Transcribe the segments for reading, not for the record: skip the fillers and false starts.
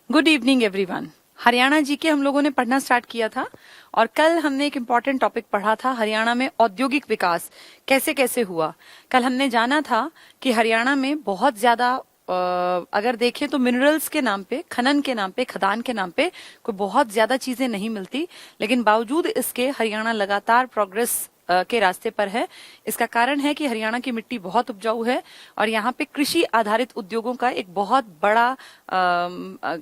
Good evening everyone. Haryana ji के हम लोगों ने पढ़ना स्टार्ट किया था और कल हमने एक इम्पॉर्टेंट टॉपिक पढ़ा था, हरियाणा में औद्योगिक विकास कैसे कैसे हुआ। कल हमने जाना था कि हरियाणा में बहुत ज्यादा अगर देखें तो मिनरल्स के नाम पे, खनन के नाम पे, खदान के नाम पे कोई बहुत ज्यादा चीजें नहीं मिलती, लेकिन बावजूद इसके हरियाणा लगातार प्रोग्रेस के रास्ते पर है। इसका कारण है कि हरियाणा की मिट्टी बहुत उपजाऊ है और यहाँ पे कृषि आधारित उद्योगों का एक बहुत बड़ा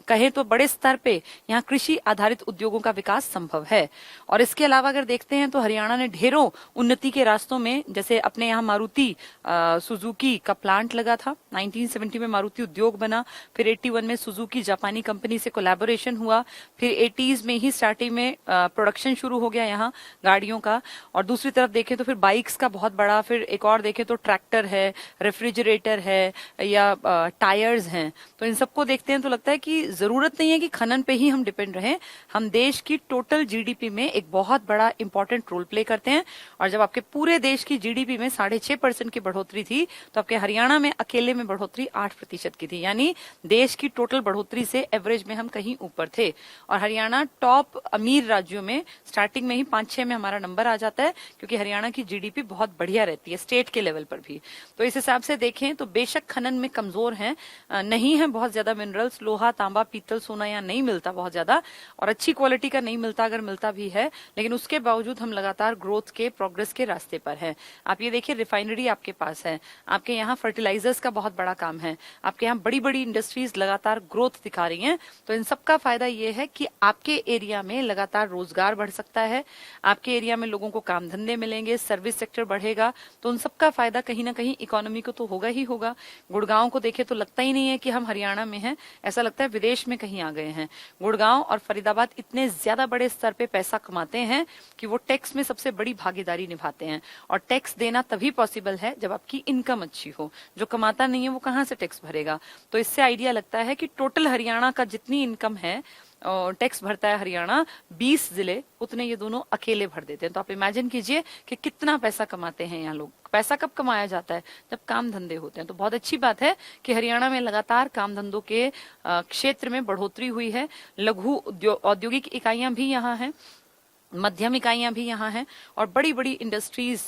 कहें तो बड़े स्तर पे यहाँ कृषि आधारित उद्योगों का विकास संभव है। और इसके अलावा अगर देखते हैं तो हरियाणा ने ढेरों उन्नति के रास्तों में, जैसे अपने यहाँ मारुति सुजुकी का प्लांट लगा था, 1970 में मारुति उद्योग बना, फिर 81 में सुजुकी जापानी कंपनी से कोलैबोरेशन हुआ, फिर 80s में ही स्टार्टिंग में प्रोडक्शन शुरू हो गया यहाँ गाड़ियों का। और दूसरी तरफ देखें तो फिर बाइक्स का बहुत बड़ा, फिर एक और देखें तो ट्रैक्टर है, रेफ्रिजरेटर है या टायर्स हैं। तो इन सबको देखते हैं तो लगता है कि जरूरत नहीं है कि खनन पे ही हम डिपेंड रहें, हम देश की टोटल जीडीपी में एक बहुत बड़ा इंपॉर्टेंट रोल प्ले करते हैं। और जब आपके पूरे देश की जीडीपी में 6.5% की बढ़ोतरी थी तो आपके हरियाणा में अकेले में बढ़ोतरी 8% की थी, यानी देश की टोटल बढ़ोतरी से एवरेज में हम कहीं ऊपर थे। और हरियाणा टॉप अमीर राज्यों में स्टार्टिंग में ही 5-6 में हमारा नंबर आ जाता है, क्योंकि हरियाणा की जीडीपी बहुत बढ़िया रहती है स्टेट के लेवल पर भी। तो इस हिसाब से देखें तो बेशक खनन में कमजोर हैं, नहीं है बहुत ज्यादा मिनरल्स, लोहा तांबा पीतल सोना यहाँ नहीं मिलता बहुत ज्यादा, और अच्छी क्वालिटी का नहीं मिलता, अगर मिलता भी है, लेकिन उसके बावजूद हम लगातार ग्रोथ के, प्रोग्रेस के रास्ते पर हैं। आप ये देखिए, रिफाइनरी आपके पास है, आपके यहाँ फर्टिलाइजर्स का बहुत बड़ा काम है, आपके यहाँ बड़ी बड़ी इंडस्ट्रीज लगातार ग्रोथ दिखा रही हैं। तो इन सबका फायदा ये है कि आपके एरिया में लगातार रोजगार बढ़ सकता है, आपके एरिया में लोगों को काम धंधे मिलेंगे, सर्विस सेक्टर बढ़ेगा, तो उन सबका फायदा कहीं ना कहीं इकोनॉमी को तो होगा ही होगा। गुड़गांव को देखे तो लगता ही नहीं है कि हम हरियाणा में हैं, ऐसा लगता है विदेश में कहीं आ गए हैं। गुड़गांव और फरीदाबाद इतने ज्यादा बड़े स्तर पे पैसा कमाते हैं कि वो टैक्स में सबसे बड़ी भागीदारी निभाते हैं। और टैक्स देना तभी पॉसिबल है जब आपकी इनकम अच्छी हो, जो कमाता नहीं है वो कहाँ से टैक्स भरेगा। तो इससे आइडिया लगता है कि टोटल हरियाणा का जितनी इनकम है, टैक्स भरता है हरियाणा, 20 जिले उतने ये दोनों अकेले भर देते हैं। तो आप इमेजिन कीजिए कि कितना पैसा कमाते हैं यहाँ लोग। पैसा कब कमाया जाता है? जब काम धंधे होते हैं। तो बहुत अच्छी बात है कि हरियाणा में लगातार काम धंधों के क्षेत्र में बढ़ोतरी हुई है। लघु औद्योगिक इकाइयां भी यहाँ हैं, मध्यम इकाइयां भी यहाँ हैं, और बड़ी बड़ी इंडस्ट्रीज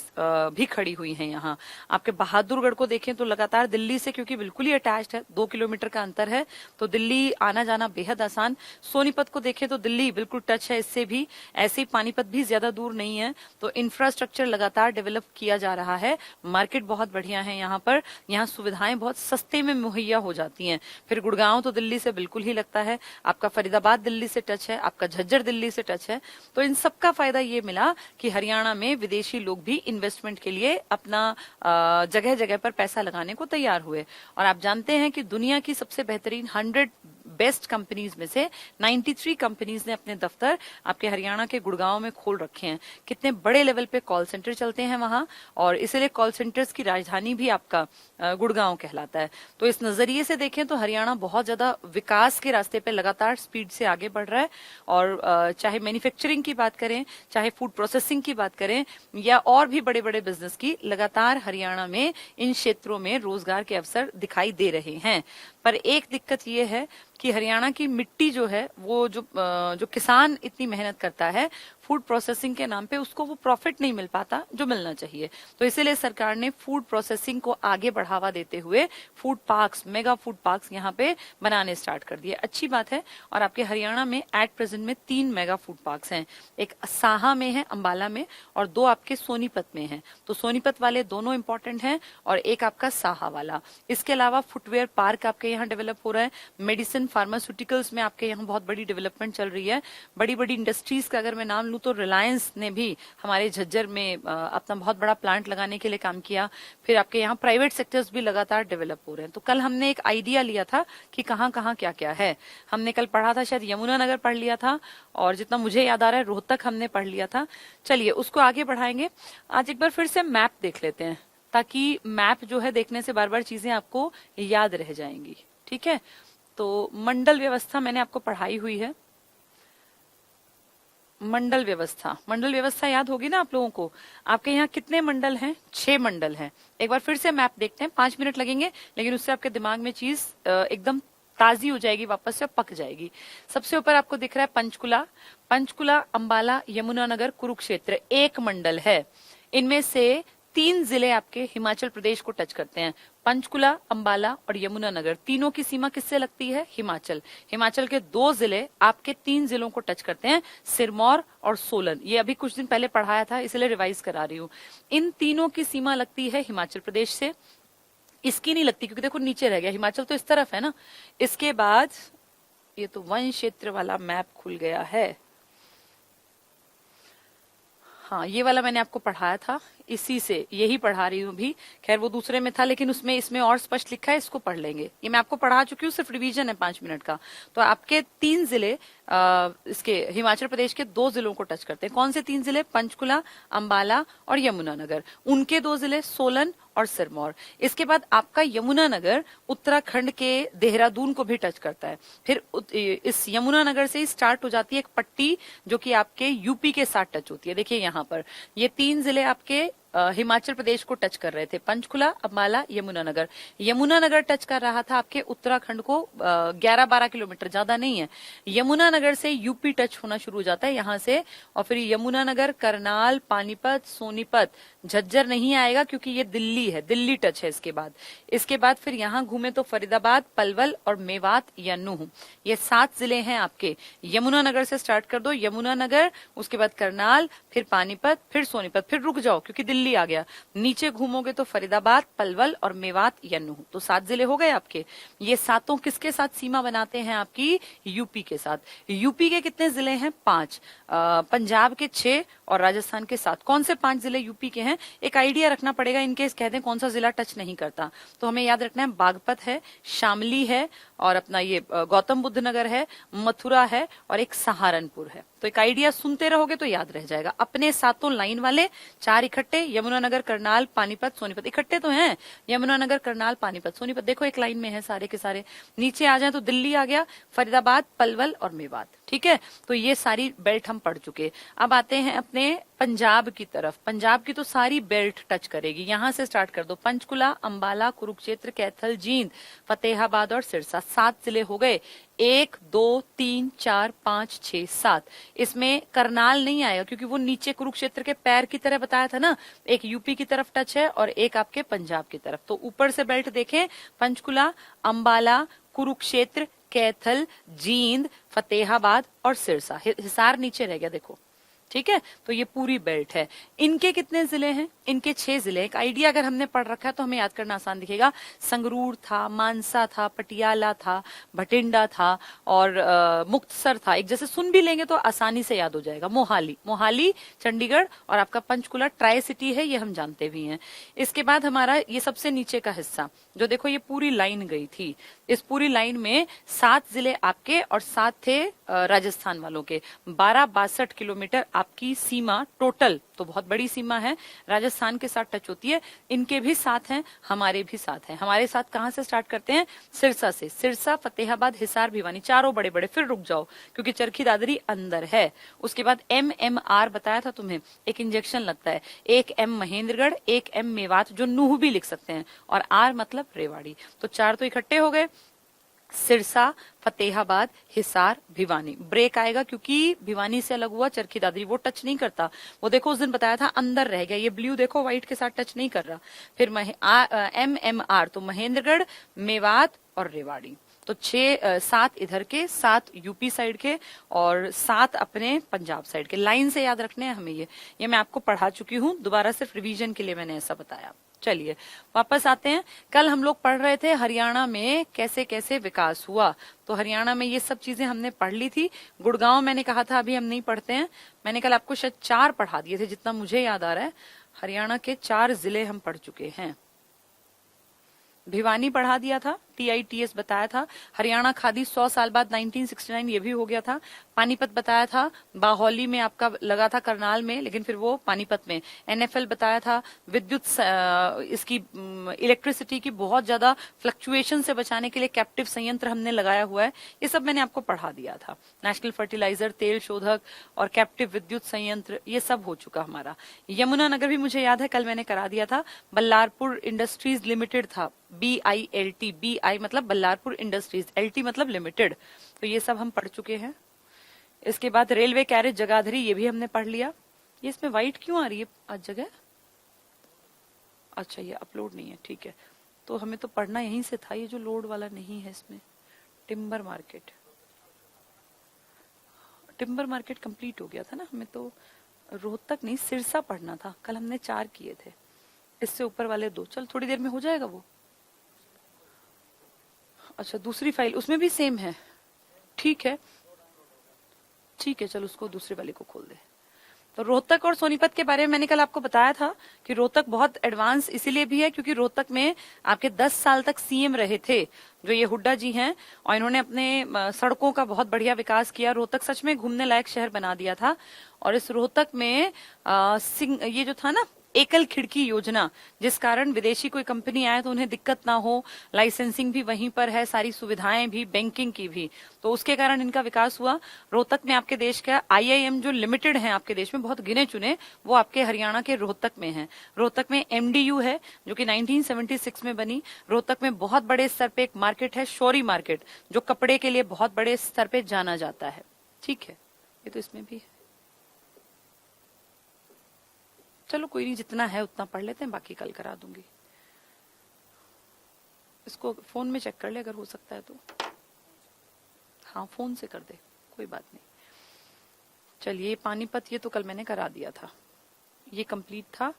भी खड़ी हुई हैं यहाँ। आपके बहादुरगढ़ को देखें तो लगातार दिल्ली से, क्योंकि बिल्कुल ही अटैच्ड है, 2 किलोमीटर का अंतर है, तो दिल्ली आना जाना बेहद आसान। सोनीपत को देखें तो दिल्ली बिल्कुल टच है इससे भी, ऐसे ही पानीपत भी ज्यादा दूर नहीं है। तो इंफ्रास्ट्रक्चर लगातार डेवलप किया जा रहा है, मार्केट बहुत बढ़िया है यहाँ पर, यहाँ सुविधाएं बहुत सस्ते में मुहैया हो जाती हैं। फिर गुड़गांव तो दिल्ली से बिल्कुल ही लगता है, आपका फरीदाबाद दिल्ली से टच है, आपका झज्जर दिल्ली से टच है। तो इन सबका फायदा ये मिला कि हरियाणा में विदेशी लोग भी इन्वेस्टमेंट के लिए अपना जगह जगह पर पैसा लगाने को तैयार हुए। और आप जानते हैं कि दुनिया की सबसे बेहतरीन 100 बेस्ट कंपनीज में से 93 कंपनीज ने अपने दफ्तर आपके हरियाणा के गुड़गांव में खोल रखे हैं। कितने बड़े लेवल पे कॉल सेंटर चलते हैं वहां, और इसलिए कॉल सेंटर्स की राजधानी भी आपका गुड़गांव कहलाता है। तो इस नजरिए से देखें तो हरियाणा बहुत ज्यादा विकास के रास्ते पे लगातार स्पीड से आगे बढ़ रहा है। और चाहे मैन्युफैक्चरिंग की बात करें, चाहे फूड प्रोसेसिंग की बात करें, या और भी बड़े बड़े बिजनेस की, लगातार हरियाणा में इन क्षेत्रों में रोजगार के अवसर दिखाई दे रहे हैं। पर एक दिक्कत ये है कि हरियाणा की मिट्टी जो है, वो जो किसान इतनी मेहनत करता है फूड प्रोसेसिंग के नाम पे, उसको वो प्रॉफिट नहीं मिल पाता जो मिलना चाहिए। तो इसीलिए सरकार ने फूड प्रोसेसिंग को आगे बढ़ावा देते हुए food parks, mega food parks यहाँ पे बनाने स्टार्ट कर दिए। अच्छी बात है। और आपके हरियाणा में एट प्रेजेंट में 3 मेगा फूड पार्क्स हैं, एक साहा में है, अंबाला में, और 2 आपके सोनीपत में हैं। तो सोनीपत वाले दोनों इंपॉर्टेंट हैं, और एक आपका साहा वाला। इसके अलावा फुटवेयर पार्क आपके यहाँ डेवलप हो रहा है, मेडिसिन फार्मास्यूटिकल्स में आपके यहाँ बहुत बड़ी डेवलपमेंट चल रही है। बड़ी बड़ी इंडस्ट्रीज का अगर मैं नाम लूं तो रिलायंस ने भी हमारे झज्जर में अपना बहुत बड़ा प्लांट लगाने के लिए काम किया। फिर आपके यहाँ प्राइवेट सेक्टर्स भी लगातार डेवलप हो रहे हैं। तो कल हमने एक आइडिया लिया था कि कहाँ कहाँ क्या क्या है। हमने कल पढ़ा था, शायद यमुनानगर पढ़ लिया था, और जितना मुझे याद आ रहा है रोहतक हमने पढ़ लिया था। चलिए उसको आगे बढ़ाएंगे। आज एक बार फिर से मैप देख लेते हैं, ताकि मैप जो है देखने से बार बार चीजें आपको याद रह जाएंगी। ठीक है, तो मंडल व्यवस्था मैंने आपको पढ़ाई हुई है। मंडल व्यवस्था याद होगी ना आप लोगों को। आपके यहाँ कितने मंडल हैं? 6 मंडल हैं। एक बार फिर से मैप देखते हैं, 5 मिनट लगेंगे, लेकिन उससे आपके दिमाग में चीज एकदम ताजी हो जाएगी वापस से, पक जाएगी। सबसे ऊपर आपको दिख रहा है पंचकुला, पंचकुला, अंबाला, यमुनानगर, कुरुक्षेत्र एक मंडल है। इनमें से 3 जिले आपके हिमाचल प्रदेश को टच करते हैं। पंचकुला, अंबाला और यमुनानगर, तीनों की सीमा किससे लगती है? हिमाचल। हिमाचल के 2 जिले आपके 3 जिलों को टच करते हैं, सिरमौर और सोलन। ये अभी कुछ दिन पहले पढ़ाया था, इसलिए रिवाइज करा रही हूं। इन तीनों की सीमा लगती है हिमाचल प्रदेश से, इसकी नहीं लगती क्योंकि देखो नीचे रह गया, हिमाचल तो इस तरफ है ना। इसके बाद ये तो वन क्षेत्र वाला मैप खुल गया है। हाँ, ये वाला मैंने आपको पढ़ाया था, इसी से यही पढ़ा रही हूँ भी। खैर वो दूसरे में था, लेकिन उसमें इसमें और स्पष्ट लिखा है, इसको पढ़ लेंगे। ये मैं आपको पढ़ा चुकी हूँ, सिर्फ रिवीजन है 5 मिनट का। तो आपके 3 जिले इसके हिमाचल प्रदेश के 2 जिलों को टच करते हैं। कौन से 3 जिले? पंचकुला, अंबाला और यमुनानगर। उनके 2 जिले सोलन और सिरमौर। इसके बाद आपका यमुनानगर उत्तराखंड के देहरादून को भी टच करता है। फिर इस यमुनानगर से ही स्टार्ट हो जाती है एक पट्टी जो कि आपके यूपी के साथ टच होती है। देखिए यहाँ पर ये 3 जिले आपके हिमाचल प्रदेश को टच कर रहे थे, पंचकुला, अंबाला, यमुनानगर। यमुनानगर टच कर रहा था आपके उत्तराखंड को 11-12 किलोमीटर, ज्यादा नहीं है। यमुनानगर से यूपी टच होना शुरू हो जाता है यहाँ से, और फिर यमुनानगर, करनाल, पानीपत, सोनीपत, झज्जर नहीं आएगा क्योंकि ये दिल्ली है, दिल्ली टच है इसके बाद फिर यहाँ घूमे तो फरीदाबाद, पलवल और मेवात या नूह, ये 7 जिले हैं आपके। यमुनानगर से स्टार्ट कर दो, यमुनानगर, उसके बाद करनाल, फिर पानीपत, फिर सोनीपत, फिर रुक जाओ क्योंकि दिल्ली आ गया। नीचे घूमोगे तो फरीदाबाद, पलवल और मेवात या नूह, तो 7 जिले हो गए आपके। ये सातों किसके साथ सीमा बनाते हैं? आपकी यूपी के साथ। यूपी के कितने जिले हैं? 5, पंजाब के 6 और राजस्थान के 7। कौन से 5 जिले यूपी के हैं? एक आइडिया रखना पड़ेगा, इनके कहते हैं कौन सा जिला टच नहीं करता, तो हमें याद रखना है बागपत है, शामली है, और अपना ये गौतम बुद्ध नगर है, मथुरा है, और एक सहारनपुर है। तो एक आइडिया सुनते रहोगे तो याद रह जाएगा। अपने सातों लाइन वाले 4 इकट्ठे, यमुनानगर, करनाल, पानीपत, सोनीपत इकट्ठे तो हैं। यमुनानगर, करनाल, पानीपत, सोनीपत देखो एक लाइन में है सारे के सारे। नीचे आ जाए तो दिल्ली आ गया, फरीदाबाद, पलवल और मेवात। ठीक है, तो ये सारी बेल्ट हम पढ़ चुके। अब आते हैं अपने पंजाब की तरफ। पंजाब की तो सारी बेल्ट टच करेगी, यहां से स्टार्ट कर दो। पंचकुला, अंबाला, कुरुक्षेत्र, कैथल, जींद, फतेहाबाद और सिरसा, 7 जिले हो गए। 1, 2, 3, 4, 5, 6, 7। इसमें करनाल नहीं आएगा क्योंकि वो नीचे कुरुक्षेत्र के पैर की तरह बताया था ना, एक यूपी की तरफ टच है और एक आपके पंजाब की तरफ। तो ऊपर से बेल्ट देखें, पंचकुला, अंबाला, कुरुक्षेत्र, कैथल, जींद, फतेहाबाद और सिरसा। हिसार नीचे रह गया देखो। ठीक है, तो ये पूरी बेल्ट है। इनके कितने जिले हैं? इनके 6 जिले। एक आइडिया अगर हमने पढ़ रखा है तो हमें याद करना आसान दिखेगा। संगरूर था, मानसा था, पटियाला था, भटिंडा था और मुक्तसर था। एक जैसे सुन भी लेंगे तो आसानी से याद हो जाएगा। मोहाली, चंडीगढ़ और आपका पंचकुला ट्राई सिटी है, ये हम जानते भी हैं। इसके बाद हमारा ये सबसे नीचे का हिस्सा जो देखो, ये पूरी लाइन गई थी। इस पूरी लाइन में 7 जिले आपके और 7 थे राजस्थान वालों के। 12-62 किलोमीटर आपकी सीमा टोटल, तो बहुत बड़ी सीमा है, राजस्थान के साथ टच होती है। इनके भी साथ हैं, हमारे भी साथ हैं। हमारे साथ कहां से स्टार्ट करते हैं? सिरसा से। सिरसा, फतेहाबाद, हिसार, भिवानी, चारों बड़े बड़े। फिर रुक जाओ क्योंकि चरखी दादरी अंदर है। उसके बाद MMR बताया था तुम्हें, एक इंजेक्शन लगता है। 1 M महेंद्रगढ़, 1 M मेवात, जो नूह भी लिख सकते हैं, और R मतलब रेवाड़ी। तो 4 तो इकट्ठे हो गए। सिरसा, फतेहाबाद, हिसार, भिवानी। ब्रेक आएगा क्योंकि भिवानी से अलग हुआ चरखी दादरी, वो टच नहीं करता। वो देखो उस दिन बताया था अंदर रह गया, ये ब्लू देखो व्हाइट के साथ टच नहीं कर रहा। फिर MMR तो महेंद्रगढ़, मेवात और रेवाड़ी। तो 7 इधर के, 7 यूपी साइड के और 7 अपने पंजाब साइड के। लाइन से याद रखने हैं हमें। ये मैं आपको पढ़ा चुकी हूँ, दोबारा सिर्फ रिवीजन के लिए मैंने ऐसा बताया। चलिए वापस आते हैं। कल हम लोग पढ़ रहे थे हरियाणा में कैसे कैसे विकास हुआ, तो हरियाणा में ये सब चीजें हमने पढ़ ली थी। गुड़गांव मैंने कहा था अभी हम नहीं पढ़ते हैं, मैंने कल आपको शायद 4 पढ़ा दिए थे जितना मुझे याद आ रहा है। हरियाणा के 4 जिले हम पढ़ चुके हैं। भिवानी पढ़ा दिया था, TITS बताया था। हरियाणा खादी 100 साल बाद 1969, ये भी हो गया था। पानीपत बताया था, बाहौली में आपका लगा था, करनाल में, लेकिन फिर वो पानीपत में। NFL बताया था, विद्युत इसकी इलेक्ट्रिसिटी की बहुत ज्यादा फ्लक्चुएशन से बचाने के लिए कैप्टिव संयंत्र हमने लगाया हुआ है, ये सब मैंने आपको पढ़ा दिया था। नेशनल फर्टिलाइजर, तेल शोधक और कैप्टिव विद्युत संयंत्र, ये सब हो चुका हमारा। यमुनानगर भी मुझे याद है, कल मैंने करा दिया था। बल्लारपुर इंडस्ट्रीज लिमिटेड था, BILT, BII मतलब बल्लारपुर इंडस्ट्रीज, LT मतलब लिमिटेड, तो ये सब हम पढ़ चुके हैं। इसके बाद रेलवे कैरेज जगाधरी, ये भी हमने पढ़ लिया। ये इसमें व्हाइट क्यों आ रही है आज जगह? अच्छा ये अपलोड नहीं है, ठीक है, तो हमें तो पढ़ना यहीं से था, ये जो लोड वाला नहीं है इसमें। Timber market, timber market complete हो गया था ना, हमें तो रोहतक नहीं सिरसा पढ़ना था, कल हमने 4 किए थे, इससे ऊपर वाले 2। चल थोड़ी देर में हो जाएगा वो। अच्छा दूसरी फाइल उसमें भी सेम है, ठीक है ठीक है, चल उसको दूसरी वाली को खोल दे। तो रोहतक और सोनीपत के बारे में मैंने कल आपको बताया था कि रोहतक बहुत एडवांस इसीलिए भी है क्योंकि रोहतक में आपके 10 साल तक सीएम रहे थे जो ये हुड्डा जी हैं, और इन्होंने अपने सड़कों का बहुत बढ़िया विकास किया। रोहतक सच में घूमने लायक शहर बना दिया था। और इस रोहतक में ये जो था ना एकल खिड़की योजना, जिस कारण विदेशी कोई कंपनी आए तो उन्हें दिक्कत ना हो, लाइसेंसिंग भी वहीं पर है, सारी सुविधाएं भी, बैंकिंग की भी, तो उसके कारण इनका विकास हुआ। रोहतक में आपके देश का IIM जो लिमिटेड है आपके देश में बहुत गिने चुने, वो आपके हरियाणा के रोहतक में है। रोहतक में MDU है जो कि 1976 में बनी। रोहतक में बहुत बड़े स्तर पे एक मार्केट है शौरी मार्केट, जो कपड़े के लिए बहुत बड़े स्तर पे जाना जाता है। ठीक है, ये तो इसमें भी है। चलो कोई नहीं, जितना है उतना पढ़ लेते हैं, बाकी कल करा दूंगी। इसको फोन में चेक कर ले अगर हो सकता है तो। हाँ फोन से कर दे, कोई बात नहीं। चलिए पानीपत ये तो कल मैंने करा दिया था, ये कंप्लीट था।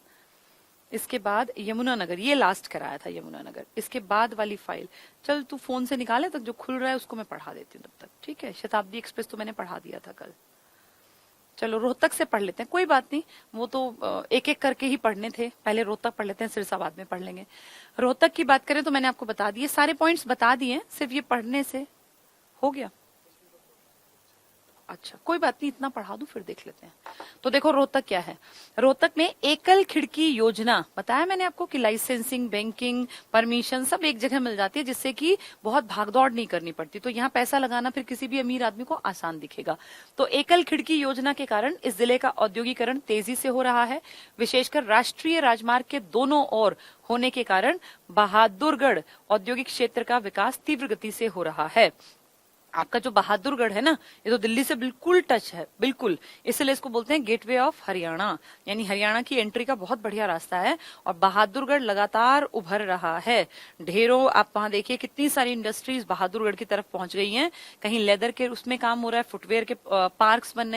इसके बाद यमुनानगर, ये लास्ट कराया था यमुनानगर। इसके बाद वाली फाइल चल तू फोन से निकाले, तक जो खुल रहा है उसको मैं पढ़ा देती हूँ तब तक, ठीक है। शताब्दी एक्सप्रेस तो मैंने पढ़ा दिया था कल। चलो रोहतक से पढ़ लेते हैं, कोई बात नहीं, वो तो एक एक करके ही पढ़ने थे। पहले रोहतक पढ़ लेते हैं, सिरसा बाद में पढ़ लेंगे। रोहतक की बात करें तो मैंने आपको बता दिए, सारे पॉइंट्स बता दिए, सिर्फ ये पढ़ने से हो गया। अच्छा कोई बात नहीं, इतना पढ़ा दूं फिर देख लेते हैं। तो देखो रोहतक क्या है। रोहतक में एकल खिड़की योजना बताया मैंने आपको कि लाइसेंसिंग, बैंकिंग, परमिशन सब एक जगह मिल जाती है, जिससे कि बहुत भागदौड़ नहीं करनी पड़ती। तो यहाँ पैसा लगाना फिर किसी भी अमीर आदमी को आसान दिखेगा। तो एकल खिड़की योजना के कारण इस जिले का औद्योगिकरण तेजी से हो रहा है, विशेषकर राष्ट्रीय राजमार्ग के दोनों ओर होने के कारण बहादुरगढ़ औद्योगिक क्षेत्र का विकास तीव्र गति से हो रहा है। आपका जो बहादुरगढ़ है ना, ये तो दिल्ली से बिल्कुल टच है, बिल्कुल, इसलिए इसको बोलते हैं गेटवे ऑफ हरियाणा, यानी हरियाणा की एंट्री का बहुत बढ़िया रास्ता है। और बहादुरगढ़ लगातार उभर रहा है। ढेरों आप वहां देखिए कितनी सारी इंडस्ट्रीज बहादुरगढ़ की तरफ पहुंच गई हैं। कहीं लेदर के उसमें काम हो रहा है, फुटवेयर के पार्क्स बन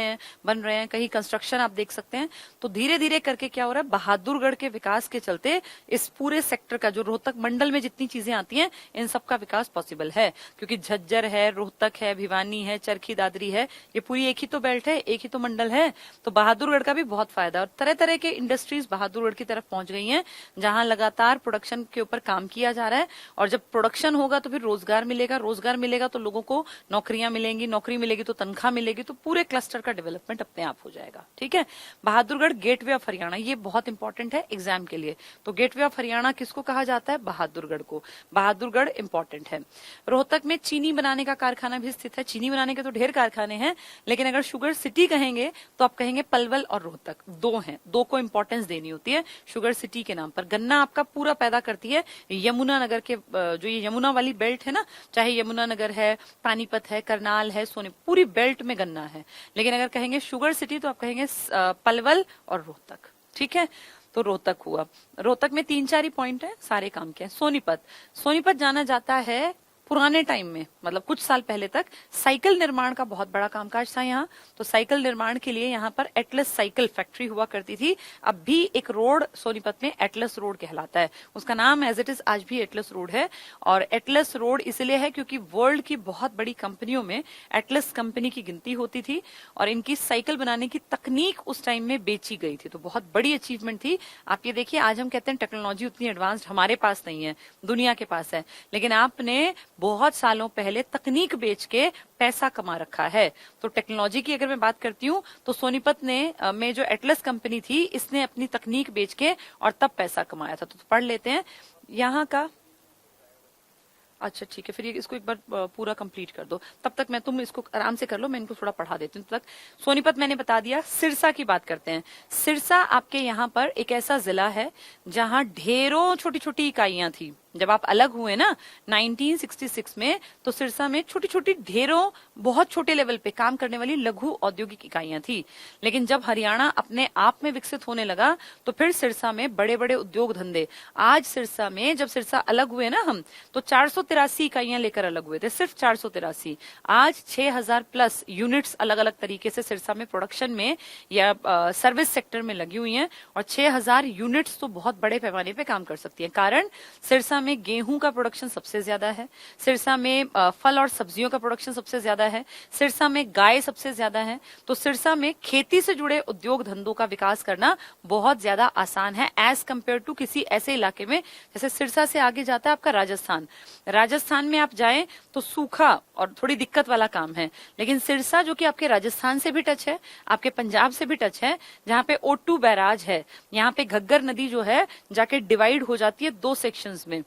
रहे हैं, कहीं कंस्ट्रक्शन आप देख सकते हैं। तो धीरे धीरे करके क्या हो रहा है, बहादुरगढ़ के विकास के चलते इस पूरे सेक्टर का, जो रोहतक मंडल में जितनी चीजें आती हैं, इन सबका विकास पॉसिबल है। क्योंकि झज्जर है, रोहतक है, भिवानी है, चरखी दादरी है, ये पूरी एक ही तो बेल्ट है, एक ही तो मंडल है। तो बहादुरगढ़ का भी बहुत फायदा, और तरह तरह के इंडस्ट्रीज बहादुरगढ़ की तरफ पहुंच गई हैं, जहां लगातार प्रोडक्शन के ऊपर काम किया जा रहा है। और जब प्रोडक्शन होगा तो फिर रोजगार मिलेगा, रोजगार मिलेगा तो लोगों को नौकरियां मिलेंगी, नौकरी मिलेगी तो तनख्वाह मिलेगी, तो पूरे क्लस्टर का डेवलपमेंट अपने आप हो जाएगा। ठीक है, बहादुरगढ़ गेटवे ऑफ हरियाणा, ये बहुत इंपॉर्टेंट है एग्जाम के लिए। तो गेटवे ऑफ हरियाणा किसको कहा जाता है, बहादुरगढ़ को। बहादुरगढ़ इंपॉर्टेंट है। रोहतक में चीनी बनाने का कारखाना भी स्थित है। चीनी बनाने के तो ढेर कारखाने हैं, लेकिन अगर शुगर सिटी कहेंगे तो आप कहेंगे पलवल और रोहतक, दो हैं, दो को इंपॉर्टेंस देनी होती है शुगर सिटी के नाम पर। गन्ना आपका पूरा पैदा करती है यमुनानगर के, जो ये यमुना वाली बेल्ट है ना, चाहे यमुनानगर है, पानीपत है, करनाल है, सोनीपत, पूरी बेल्ट में गन्ना है। लेकिन अगर कहेंगे शुगर सिटी तो आप कहेंगे पलवल और रोहतक। ठीक है, तो रोहतक हुआ। रोहतक में 3-4 ही पॉइंट है, सारे काम के हैं। सोनीपत, सोनीपत जाना जाता है पुराने टाइम में, मतलब कुछ साल पहले तक साइकिल निर्माण का बहुत बड़ा कामकाज था यहाँ। तो साइकिल निर्माण के लिए यहाँ पर एटलस साइकिल फैक्ट्री हुआ करती थी। अब भी एक रोड सोनीपत में एटलस रोड कहलाता है, उसका नाम एज इट इज आज भी एटलस रोड है। और एटलस रोड इसलिए है क्योंकि वर्ल्ड की बहुत बड़ी कंपनियों में एटलस कंपनी की गिनती होती थी, और इनकी साइकिल बनाने की तकनीक उस टाइम में बेची गई थी। तो बहुत बड़ी अचीवमेंट थी। आप ये देखिए, आज हम कहते हैं टेक्नोलॉजी उतनी एडवांस्ड हमारे पास नहीं है, दुनिया के पास है, लेकिन आपने बहुत सालों पहले तकनीक बेच के पैसा कमा रखा है। तो टेक्नोलॉजी की अगर मैं बात करती हूँ तो सोनीपत में जो एटलस कंपनी थी, इसने अपनी तकनीक बेच के और तब पैसा कमाया था। तो पढ़ लेते हैं यहाँ का। अच्छा ठीक है, फिर इसको एक बार पूरा कंप्लीट कर दो, तब तक मैं, तुम इसको आराम से कर लो, मैं इनको थोड़ा पढ़ा देती हूँ तब तक। सोनीपत मैंने बता दिया। सिरसा की बात करते हैं। सिरसा आपके यहाँ पर एक ऐसा जिला है जहाँ ढेरों छोटी छोटी इकाइयां थी, जब आप अलग हुए ना 1966 में, तो सिरसा में छोटी छोटी ढेरों बहुत छोटे लेवल पे काम करने वाली लघु औद्योगिक इकाइयां थी। लेकिन जब हरियाणा अपने आप में विकसित होने लगा तो फिर सिरसा में बड़े बड़े उद्योग धंधे। आज सिरसा में जब सिरसा अलग हुए ना हम, तो 483 इकाइयां लेकर अलग हुए थे, सिर्फ 483। आज 6000 प्लस यूनिट्स अलग अलग तरीके से सिरसा में प्रोडक्शन में या सर्विस सेक्टर में लगी हुई हैं, और 6000 यूनिट्स तो बहुत बड़े पैमाने पे काम कर सकती हैं। कारण सिरसा में गेहूं का प्रोडक्शन सबसे ज्यादा है, सिरसा में फल और सब्जियों का प्रोडक्शन सबसे ज्यादा है, सिरसा में गाय सबसे ज्यादा है। तो सिरसा में खेती से जुड़े उद्योग धंधों का विकास करना बहुत ज्यादा आसान है एज कंपेयर टू किसी ऐसे इलाके में जैसे सिरसा से आगे जाता है आपका राजस्थान। राजस्थान में आप जाएं तो सूखा और थोड़ी दिक्कत वाला काम है, लेकिन सिरसा जो कि आपके राजस्थान से भी टच है, आपके पंजाब से भी टच है, जहां पे ओटू बैराज है, यहाँ पे घग्गर नदी जो है जाके डिवाइड हो जाती है 2 सेक्शंस में।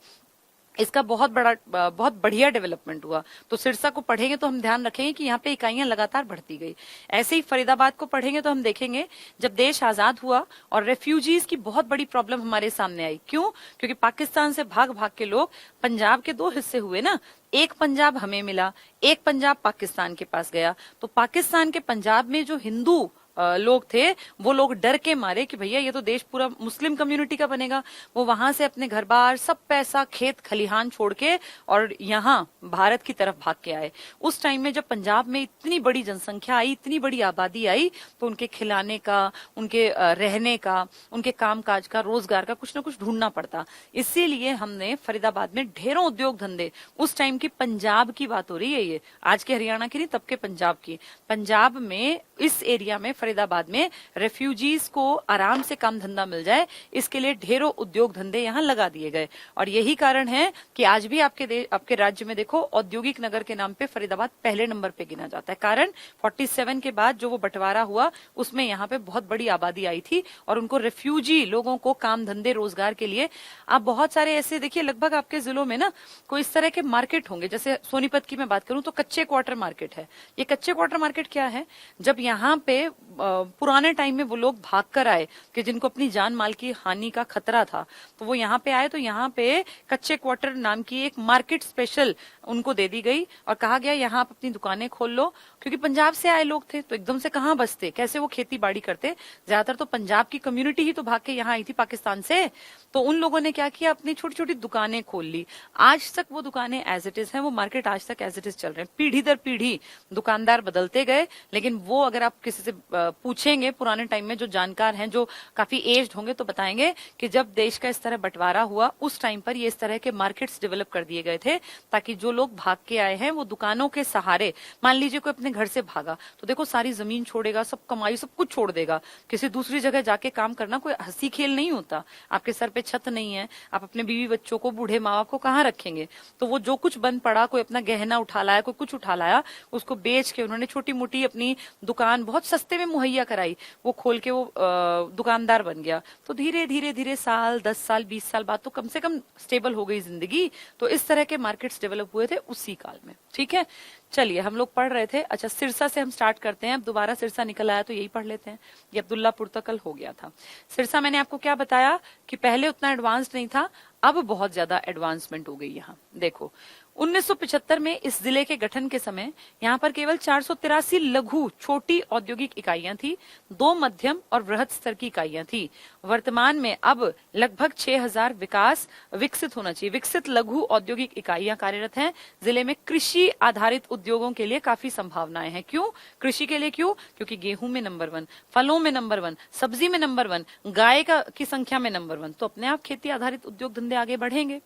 इसका बहुत बढ़िया डेवलपमेंट हुआ। तो सिरसा को पढ़ेंगे तो हम ध्यान रखेंगे कि यहाँ पे इकाइयां लगातार बढ़ती गई। ऐसे ही फरीदाबाद को पढ़ेंगे तो हम देखेंगे जब देश आजाद हुआ और रेफ्यूजीज की बहुत बड़ी प्रॉब्लम हमारे सामने आई। क्यों? क्योंकि पाकिस्तान से भाग भाग के लोग, पंजाब के 2 हिस्से हुए ना, एक पंजाब हमें मिला, एक पंजाब पाकिस्तान के पास गया। तो पाकिस्तान के पंजाब में जो हिंदू लोग थे, वो लोग डर के मारे कि भैया ये तो देश पूरा मुस्लिम कम्युनिटी का बनेगा, वो वहां से अपने घर बार सब पैसा खेत खलिहान छोड़ के और यहाँ भारत की तरफ भाग के आए। उस टाइम में जब पंजाब में इतनी बड़ी जनसंख्या आई, इतनी बड़ी आबादी आई, तो उनके खिलाने का, उनके रहने का, उनके कामकाज का, रोजगार का कुछ ना कुछ ढूंढना पड़ता। इसीलिए हमने फरीदाबाद में ढेरों उद्योग धंधे, उस टाइम की पंजाब की बात हो रही है, ये आज के हरियाणा की नहीं, तब के पंजाब की। पंजाब में इस एरिया में फरीदाबाद में रेफ्यूजीज को आराम से काम धंधा मिल जाए, इसके लिए ढेरों उद्योग धंधे यहाँ लगा दिए गए। और यही कारण है कि आज भी आपके राज्य में देखो औद्योगिक नगर के नाम पे फरीदाबाद पहले नंबर पे गिना जाता है। कारण 47 के बाद जो वो बंटवारा हुआ उसमें यहाँ पे बहुत बड़ी आबादी आई थी और उनको रेफ्यूजी लोगों को काम धंधे रोजगार के लिए आप बहुत सारे ऐसे देखिए, लगभग आपके जिलों में ना कोई इस तरह के मार्केट होंगे। जैसे सोनीपत की मैं बात करूं तो कच्चे क्वार्टर मार्केट है। ये कच्चे क्वार्टर मार्केट क्या है? जब यहाँ पे पुराने टाइम में वो लोग भाग कर आए कि जिनको अपनी जान माल की हानि का खतरा था, तो वो यहाँ पे आए, तो यहाँ पे कच्चे क्वार्टर नाम की एक मार्केट स्पेशल उनको दे दी गई और कहा गया यहाँ आप अपनी दुकानें खोल लो। क्योंकि पंजाब से आए लोग थे तो एकदम से कहाँ बसते, कैसे वो खेती बाड़ी करते? ज्यादातर तो पंजाब की कम्युनिटी ही तो भाग के यहाँ आई थी पाकिस्तान से। तो उन लोगों ने क्या किया, अपनी छोटी छोटी दुकानें खोल ली। आज तक वो दुकानें एज इट इज हैं, वो मार्केट आज तक एज इट इज चल रहे हैं। पीढ़ी दर पीढ़ी दुकानदार बदलते गए, लेकिन वो अगर आप किसी से पूछेंगे पुराने टाइम में, जो जानकार हैं, जो काफी एज्ड होंगे, तो बताएंगे कि जब देश का इस तरह बंटवारा हुआ उस टाइम पर ये इस तरह के मार्केट्स डेवलप कर दिए गए थे, ताकि जो लोग भाग के आए हैं वो दुकानों के सहारे, मान लीजिए कोई अपने घर से भागा तो देखो सारी जमीन छोड़ेगा, सब कमाई सब कुछ छोड़ देगा, किसी दूसरी जगह जाके काम करना कोई हंसी खेल नहीं होता। आपके सर पे छत नहीं है, आप अपने बीवी बच्चों को, बूढ़े माँ बाप को कहाँ रखेंगे? तो वो जो कुछ बन पड़ा, कोई अपना गहना उठा लाया, कोई कुछ उठा लाया, उसको बेच के उन्होंने छोटी मोटी अपनी दुकान बहुत सस्ते में मुहैया कराई, वो खोल के वो दुकानदार बन गया। तो धीरे धीरे धीरे साल 10 साल 20 साल बाद तो कम से कम स्टेबल हो गई जिंदगी। तो इस तरह के मार्केट्स डेवलप हुए थे उसी काल में। ठीक है, चलिए हम लोग पढ़ रहे थे। अच्छा, सिरसा से हम स्टार्ट करते हैं। अब दोबारा सिरसा निकल आया तो यही पढ़ लेते हैं। ये अब्दुल्लापुर तक कल हो गया था। सिरसा मैंने आपको क्या बताया कि पहले उतना एडवांस्ड नहीं था, अब बहुत ज्यादा एडवांसमेंट हो गई। यहाँ देखो 1975 में इस जिले के गठन के समय यहाँ पर केवल 483 लघु छोटी औद्योगिक इकाइयां थी, 2 मध्यम और वृहद स्तर की इकाइयां थी। वर्तमान में अब लगभग 6000 विकसित होना चाहिए, विकसित लघु औद्योगिक इकाइयां कार्यरत हैं। जिले में कृषि आधारित उद्योगों के लिए काफी संभावनाएं हैं। क्यों कृषि के लिए? क्यों? क्योंकि गेहूं में नंबर 1, फलों में नंबर 1, सब्जी में नंबर 1, गाय की संख्या में नंबर 1। तो अपने आप खेती आधारित उद्योग धंधे आगे बढ़ेंगे।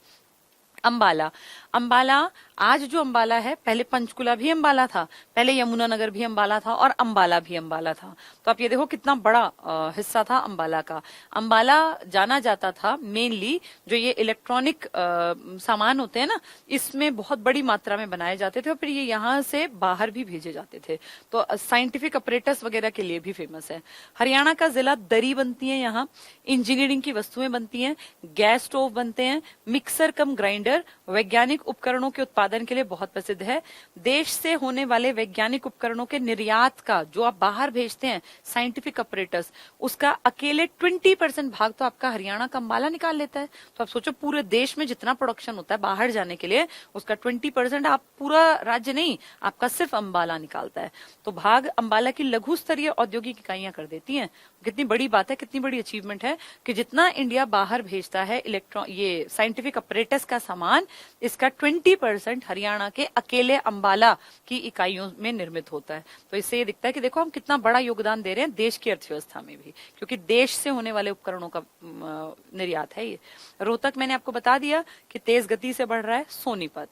अंबाला आज जो अंबाला है, पहले पंचकुला भी अंबाला था, पहले यमुनानगर भी अंबाला था और अंबाला भी अंबाला था। तो आप ये देखो कितना बड़ा हिस्सा था अंबाला का। अंबाला जाना जाता था मेनली जो ये इलेक्ट्रॉनिक सामान होते हैं ना, इसमें बहुत बड़ी मात्रा में बनाए जाते थे और फिर ये यहाँ से बाहर भी भेजे जाते थे। तो साइंटिफिक अपरेटस वगैरह के लिए भी फेमस है। हरियाणा का जिला दरी बनती है, यहाँ इंजीनियरिंग की वस्तुएं बनती हैं, गैस स्टोव बनते हैं, मिक्सर कम ग्राइंडर लीडर वैज्ञानिक उपकरणों के उत्पादन के लिए बहुत प्रसिद्ध है। देश से होने वाले वैज्ञानिक उपकरणों के निर्यात का, जो आप बाहर भेजते हैं साइंटिफिक ऑपरेटर्स, उसका अकेले 20% भाग तो आपका हरियाणा का अंबाला निकाल लेता है। तो आप सोचो पूरे देश में जितना प्रोडक्शन होता है बाहर जाने के लिए, उसका 20% आप, पूरा राज्य नहीं, आपका सिर्फ अंबाला निकालता है। तो भाग अंबाला की लघु स्तरीय औद्योगिक इकाइयां कर देती हैं। कितनी बड़ी बात है, कितनी बड़ी अचीवमेंट है कि जितना इंडिया बाहर भेजता है ये साइंटिफिक अपरेटस का सामान, इसका 20% हरियाणा के अकेले अंबाला की इकाइयों में निर्मित होता है। तो इससे ये दिखता है कि देखो हम कितना बड़ा योगदान दे रहे हैं देश की अर्थव्यवस्था में भी, क्योंकि देश से होने वाले उपकरणों का निर्यात है ये। रोहतक मैंने आपको बता दिया कि तेज गति से बढ़ रहा है। सोनीपत,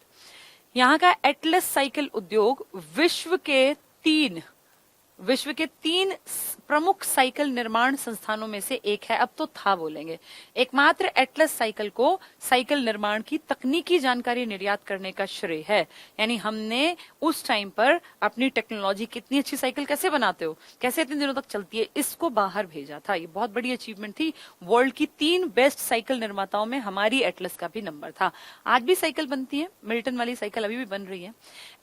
यहाँ का एटलस साइकिल उद्योग विश्व के तीन प्रमुख साइकिल निर्माण संस्थानों में से एक है। अब तो था बोलेंगे। एकमात्र एटलस साइकिल को साइकिल निर्माण की तकनीकी जानकारी निर्यात करने का श्रेय है। यानी हमने उस टाइम पर अपनी टेक्नोलॉजी, कितनी अच्छी साइकिल कैसे बनाते हो, कैसे इतने दिनों तक चलती है, इसको बाहर भेजा था। ये बहुत बड़ी अचीवमेंट थी। वर्ल्ड की 3 बेस्ट साइकिल निर्माताओं में हमारी एटलस का भी नंबर था। आज भी साइकिल बनती है, मिल्टन वाली साइकिल अभी भी बन रही है।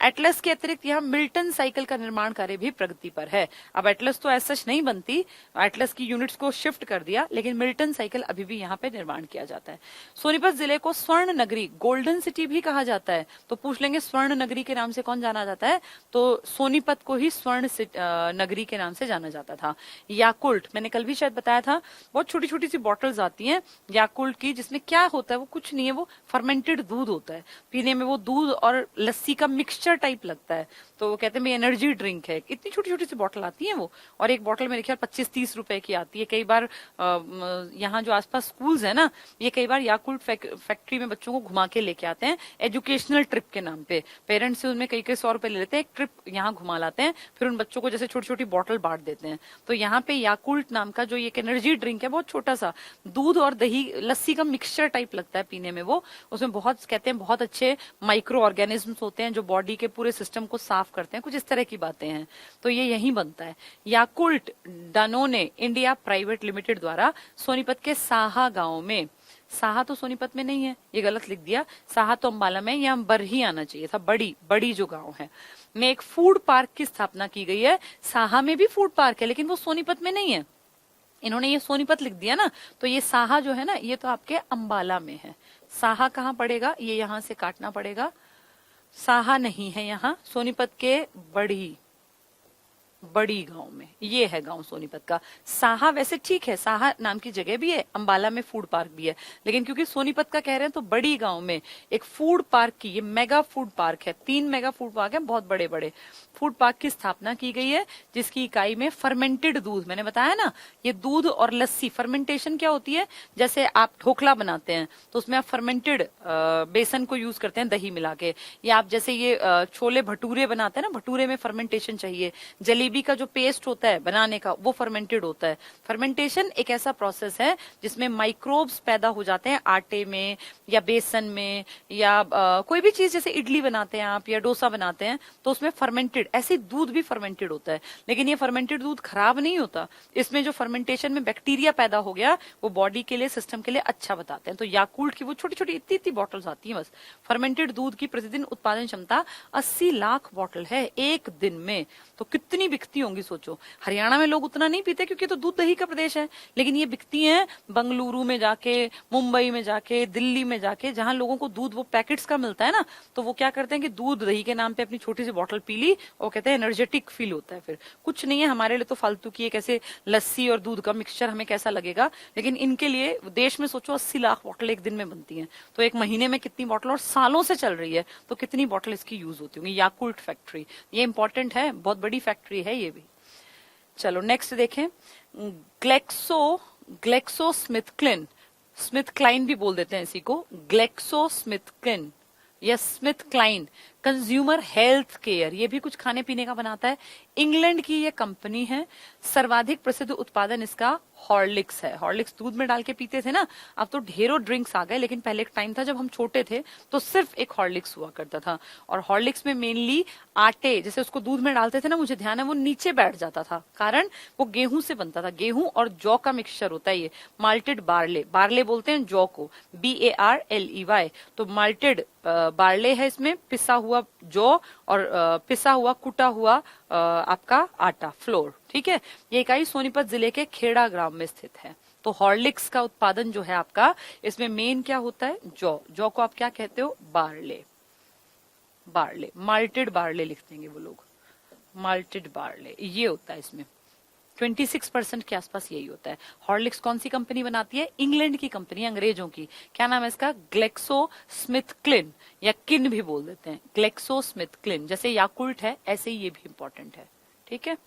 एटलस के अतिरिक्त यहाँ मिल्टन साइकिल का निर्माण कार्य भी प्रगति पर है। अब एटलस तो ऐसा नहीं बनती, एटलस की यूनिट्स को शिफ्ट कर दिया, लेकिन मिल्टन साइकिल अभी भी यहाँ पे निर्माण किया जाता है। सोनीपत जिले को स्वर्ण नगरी, गोल्डन सिटी भी कहा जाता है। तो पूछ लेंगे स्वर्ण नगरी के नाम से कौन जाना जाता है, तो सोनीपत को ही स्वर्ण नगरी के नाम से जाना जाता था। याकुल्ट, मैंने कल भी शायद बताया था, बहुत छोटी छोटी सी बॉटल्स आती हैं याकुल्ट की, जिसमें क्या होता है, वो कुछ नहीं है, वो फर्मेंटेड दूध होता है। पीने में वो दूध और लस्सी का मिक्सचर टाइप लगता है। तो वो कहते हैं एनर्जी ड्रिंक है। इतनी छोटी छोटी सी बॉटल आती है वो, और एक बॉटल मेरे ख्याल 25-30 रुपए की आती है। कई बार यहाँ जो आसपास स्कूल्स है ना, ये कई बार याकुल्ट फैक्ट्री में बच्चों को घुमा के लेके आते हैं एजुकेशनल ट्रिप के नाम पे। पेरेंट्स से उनमें कई 100 रुपए ले लेते हैं, एक ट्रिप यहाँ घुमा लाते हैं, फिर उन बच्चों को जैसे छोटी छोटी बॉटल बांट देते हैं। तो यहाँ पे याकुल्ट नाम का जो एक एनर्जी ड्रिंक है, बहुत छोटा सा, दूध और दही लस्सी का मिक्सचर टाइप लगता है पीने में वो। उसमें बहुत कहते हैं बहुत अच्छे माइक्रो ऑर्गेनिजम्स होते हैं जो बॉडी के पूरे सिस्टम को साफ करते हैं, कुछ इस तरह की बातें हैं। तो ये यहीं बनता है। याकुल्ट डानोने इंडिया प्राइवेट लिमिटेड द्वारा सोनीपत के साहा गांव में, साहा तो सोनीपत में नहीं है, ये गलत लिख दिया, साहा तो अंबाला में, यहाँ बरही आना चाहिए था, बड़ी जो गांव है, में एक फूड पार्क की स्थापना की गई है। साहा में भी फूड पार्क है, लेकिन वो सोनीपत में नहीं है। इन्होंने ये सोनीपत लिख दिया ना, तो ये साहा जो है ना, ये तो आपके अंबाला में है। साहा कहाँ पड़ेगा, ये यहां से काटना पड़ेगा। साहा नहीं है यहाँ, सोनीपत के बड़ी गांव में, ये है गांव सोनीपत का। साहा वैसे ठीक है, साहा नाम की जगह भी है, अंबाला में फूड पार्क भी है, लेकिन क्योंकि सोनीपत का कह रहे हैं तो बड़ी गांव में एक फूड पार्क की, ये मेगा फूड पार्क है, 3 मेगा फूड पार्क है, बहुत बड़े बड़े फूड पार्क की स्थापना की गई है, जिसकी इकाई में फर्मेंटेड दूध, मैंने बताया ना, ये दूध और लस्सी, फर्मेंटेशन क्या होती है, जैसे आप ढोकला बनाते हैं तो उसमें आप फर्मेंटेड बेसन को यूज करते हैं दही मिला के, या आप जैसे ये छोले भटूरे बनाते हैं ना, भटूरे में फर्मेंटेशन चाहिए, जलेबी का जो पेस्ट होता है बनाने का वो फर्मेंटेड होता है। फर्मेंटेशन एक ऐसा प्रोसेस है जिसमें माइक्रोब्स पैदा हो जाते हैं आटे में या बेसन में, या कोई भी चीज, जैसे इडली बनाते हैं आप या डोसा बनाते हैं तो उसमें फर्मेंटेड, ऐसे दूध भी फर्मेंटेड होता है। लेकिन ये फर्मेंटेड दूध खराब नहीं होता, इसमें जो फर्मेंटेशन में बैक्टीरिया पैदा हो गया वो बॉडी के लिए, सिस्टम के लिए अच्छा बताते हैं। तो याकुल्ट की वो छोटी छोटी इतनी बॉटल्स आती हैं बस। फर्मेंटेड दूध की प्रतिदिन उत्पादन क्षमता 80 लाख बॉटल है एक दिन में। तो कितनी बिकती होंगी सोचो। हरियाणा में लोग उतना नहीं पीते क्योंकि तो दूध दही का प्रदेश है, लेकिन ये बिकती हैं बंगलुरु में जाके, मुंबई में जाके, दिल्ली में जाके, जहां लोगों को दूध वो पैकेट्स का मिलता है ना, तो वो क्या करते हैं कि दूध दही के नाम पे अपनी छोटी सी बॉटल पी ली और कहते हैं एनर्जेटिक फील होता है। फिर कुछ नहीं है हमारे लिए तो फालतू की, कैसे लस्सी और दूध का मिक्सचर हमें कैसा लगेगा, लेकिन इनके लिए देश में सोचो 80 लाख बॉटल एक दिन में बनती है, तो एक महीने में कितनी बॉटल, और सालों से चल रही है तो कितनी बॉटल इसकी यूज होती होंगी। याकुल्ट फैक्ट्री ये इंपॉर्टेंट है, बहुत बड़ी फैक्ट्री है ये भी। चलो नेक्स्ट देखें, ग्लेक्सो स्मिथ क्लाइन भी बोल देते हैं इसी को, ग्लेक्सो स्मिथ क्लाइन या Smith Kline consumer health care, ये भी कुछ खाने पीने का बनाता है। इंग्लैंड की ये कंपनी है। सर्वाधिक प्रसिद्ध उत्पादन इसका हॉर्लिक्स है। हॉर्लिक्स दूध में डाल के पीते थे ना, अब तो ढेरों ड्रिंक्स आ गए, लेकिन पहले एक टाइम था जब हम छोटे थे तो सिर्फ एक हॉर्लिक्स हुआ करता था। और हॉर्लिक्स में मेनली आटे, जैसे उसको दूध में डालते थे ना, मुझे ध्यान है वो नीचे बैठ जाता था, कारण वो गेहूं से बनता था। गेहूं और जौ का मिक्सचर होता है ये, माल्टेड बार्ले, बार्ले बोलते हैं जौ को, BARLEY। तो माल्टेड बार्ले है इसमें, पिसा हुआ जौ और पिसा हुआ कुटा हुआ आपका आटा, फ्लोर, ठीक है। ये इकाई सोनीपत जिले के खेड़ा ग्राम में स्थित है। तो हॉर्लिक्स का उत्पादन जो है आपका, इसमें मेन क्या होता है, जौ। जौ को आप क्या कहते हो, बार्ले, बार्ले, माल्टेड बार्ले लिख देंगे वो लोग, माल्टेड बार्ले, ये होता है इसमें। 26% के आसपास यही होता है। हॉर्लिक्स कौन सी कंपनी बनाती है, इंग्लैंड की कंपनी, अंग्रेजों की। क्या नाम है इसका, ग्लेक्सो स्मिथ क्लिन, या किन भी बोल देते हैं, ग्लेक्सो स्मिथ क्लिन। जैसे याकुल्ट है ऐसे ही ये भी इंपॉर्टेंट है, ठीक है।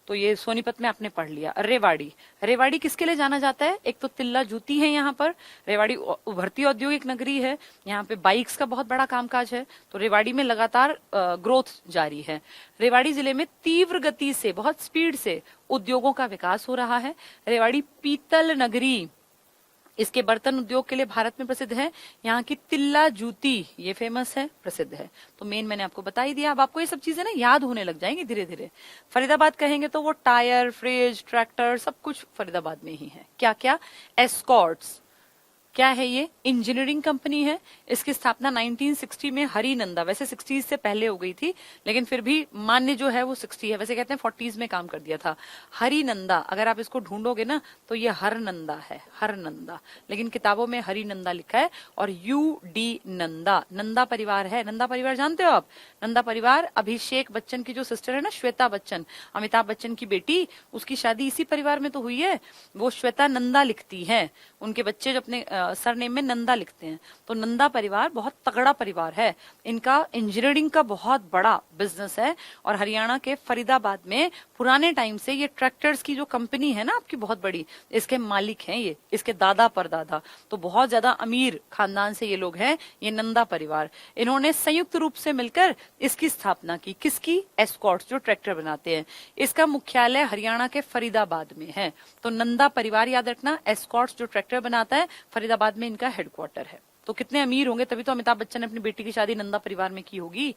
तो ये सोनीपत में आपने पढ़ लिया। रेवाड़ी, रेवाड़ी किसके लिए जाना जाता है, एक तो तिल्ला जूती है यहाँ पर। रेवाड़ी उभरती औद्योगिक नगरी है, यहाँ पे बाइक्स का बहुत बड़ा कामकाज है, तो रेवाड़ी में लगातार ग्रोथ जारी है। रेवाड़ी जिले में तीव्र गति से, बहुत स्पीड से उद्योगों का विकास हो रहा है। रेवाड़ी पीतल नगरी इसके बर्तन उद्योग के लिए भारत में प्रसिद्ध है। यहाँ की तिल्ला जूती ये फेमस है, प्रसिद्ध है। तो मेन मैंने आपको बता ही दिया। अब आपको ये सब चीजें ना याद होने लग जाएंगी धीरे धीरे। फरीदाबाद कहेंगे तो वो टायर, फ्रिज, ट्रैक्टर सब कुछ फरीदाबाद में ही है। क्या क्या, एस्कॉर्ट्स, क्या है ये, इंजीनियरिंग कंपनी है। इसकी स्थापना 1960 में हरिनंदा, वैसे 60s से पहले हो गई थी, लेकिन फिर भी मान्य जो है वो 60 है, वैसे कहते हैं 40s में काम कर दिया था। हरिनंदा, अगर आप इसको ढूंढोगे ना तो ये हरनंदा है, हरनंदा, लेकिन किताबों में हरिनंदा लिखा है। और UD नंदा, नंदा परिवार है। नंदा परिवार जानते हो आप, नंदा परिवार अभिषेक बच्चन की जो सिस्टर है ना, श्वेता बच्चन, अमिताभ बच्चन की बेटी, उसकी शादी इसी परिवार में तो हुई है। वो श्वेता नंदा लिखती है, उनके बच्चे जो अपने सरनेम में नंदा लिखते हैं। तो नंदा परिवार बहुत तगड़ा परिवार है। इनका इंजीनियरिंग का बहुत बड़ा बिजनेस है। और हरियाणा के फरीदाबाद में पुराने टाइम से ये ट्रैक्टर्स की जो कंपनी है ना आपकी बहुत बड़ी, इसके मालिक हैं ये, इसके दादा परदादा। तो बहुत ज्यादा अमीर खानदान से ये लोग हैं, ये नंदा परिवार। इन्होंने संयुक्त रूप से मिलकर इसकी स्थापना की। किसकी, एस्कॉर्ट्स, जो ट्रैक्टर बनाते हैं। इसका मुख्यालय हरियाणा के फरीदाबाद में है। तो नंदा परिवार याद रखना, एस्कॉर्ट्स जो ट्रैक्टर बनाता है, फरीदाबाद में इनका हेडक्वार्टर है। तो कितने अमीर होंगे, तभी तो अमिताभ बच्चन ने अपनी बेटी की शादी नंदा परिवार में की होगी।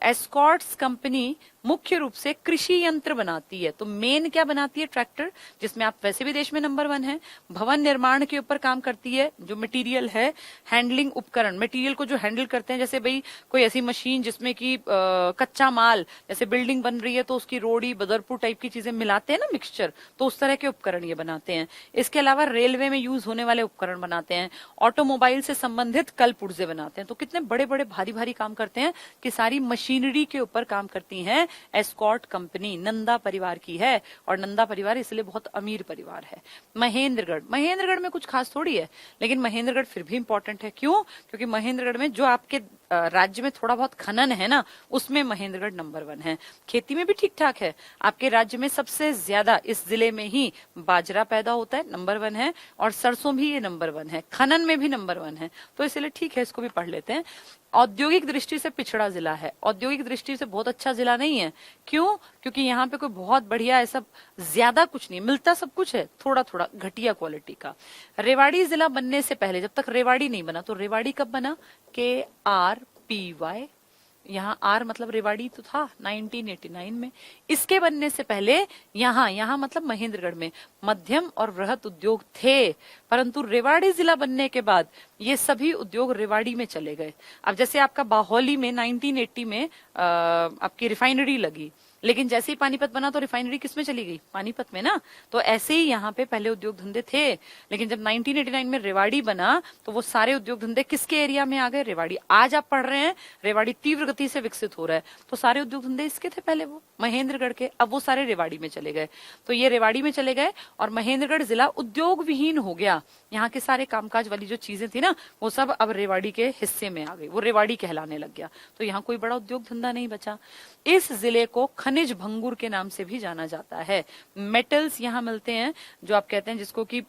एस्कॉर्ट्स कंपनी मुख्य रूप से कृषि यंत्र बनाती है। तो मेन क्या बनाती है, ट्रैक्टर, जिसमें आप वैसे भी देश में नंबर 1 है। भवन निर्माण के ऊपर काम करती है, जो मटेरियल है, हैंडलिंग उपकरण, मटेरियल को जो हैंडल करते हैं, जैसे भाई कोई ऐसी मशीन जिसमें कि कच्चा माल, जैसे बिल्डिंग बन रही है तो उसकी रोड़ी बदरपुर टाइप की चीजें मिलाते हैं ना, मिक्सचर, तो उस तरह के उपकरण ये बनाते हैं। इसके अलावा रेलवे में यूज होने वाले उपकरण बनाते हैं। ऑटोमोबाइल से संबंधित कल पुर्जे बनाते हैं। तो कितने बड़े बड़े भारी भारी काम करते हैं कि सारी मशीनरी के ऊपर काम करती हैं एस्कॉर्ट कंपनी, नंदा परिवार की है। और नंदा परिवार इसलिए बहुत अमीर परिवार है। महेंद्रगढ़, महेंद्रगढ़ में कुछ खास थोड़ी है, लेकिन महेंद्रगढ़ फिर भी इंपॉर्टेंट है। क्यों, क्योंकि महेंद्रगढ़ में जो आपके राज्य में थोड़ा बहुत खनन है ना, उसमें महेंद्रगढ़ नंबर 1 है। खेती में भी ठीक ठाक है। आपके राज्य में सबसे ज्यादा इस जिले में ही बाजरा पैदा होता है, नंबर 1 है। और सरसों भी ये नंबर 1 है, खनन में भी नंबर 1 है। तो इसलिए ठीक है, इसको भी पढ़ लेते हैं। औद्योगिक दृष्टि से पिछड़ा जिला है। औद्योगिक दृष्टि से बहुत अच्छा जिला नहीं है। क्यों, क्योंकि यहाँ पे कोई बहुत बढ़िया ऐसा ज्यादा कुछ नहीं मिलता, सब कुछ है थोड़ा थोड़ा घटिया क्वालिटी का। रेवाड़ी जिला बनने से पहले, जब तक रेवाड़ी नहीं बना, तो रेवाड़ी कब बना, KRPY, यहाँ आर मतलब रेवाड़ी तो था 1989 में। इसके बनने से पहले यहाँ मतलब महेंद्रगढ़ में मध्यम और वृहत उद्योग थे, परंतु रेवाड़ी जिला बनने के बाद ये सभी उद्योग रेवाड़ी में चले गए। अब जैसे आपका बाहोली में 1980 में आपकी रिफाइनरी लगी, लेकिन जैसे ही पानीपत बना तो रिफाइनरी किसमें चली गई, पानीपत में ना। तो ऐसे ही यहाँ पे पहले उद्योग धंधे थे, लेकिन जब 1989 में रेवाड़ी बना तो वो सारे उद्योग धंधे किसके एरिया में आ गए, रेवाड़ी। आज आप पढ़ रहे हैं रेवाड़ी तीव्र गति से विकसित हो रहा है, तो सारे उद्योग धंधे इसके थे पहले, वो महेंद्रगढ़ के, अब वो सारे रेवाड़ी में चले गए। तो ये रेवाड़ी में चले गए और महेंद्रगढ़ जिला उद्योग विहीन हो गया। यहाँ के सारे कामकाज वाली जो चीजें थी ना, वो सब अब रेवाड़ी के हिस्से में आ गई, वो रेवाड़ी कहलाने लग गया। तो यहाँ कोई बड़ा उद्योग धंधा नहीं बचा। इस जिले को खनिज भंगुर के नाम से भी जाना जाता है। मेटल्स यहाँ मिलते हैं, जो आप कहते हैं जिसको कि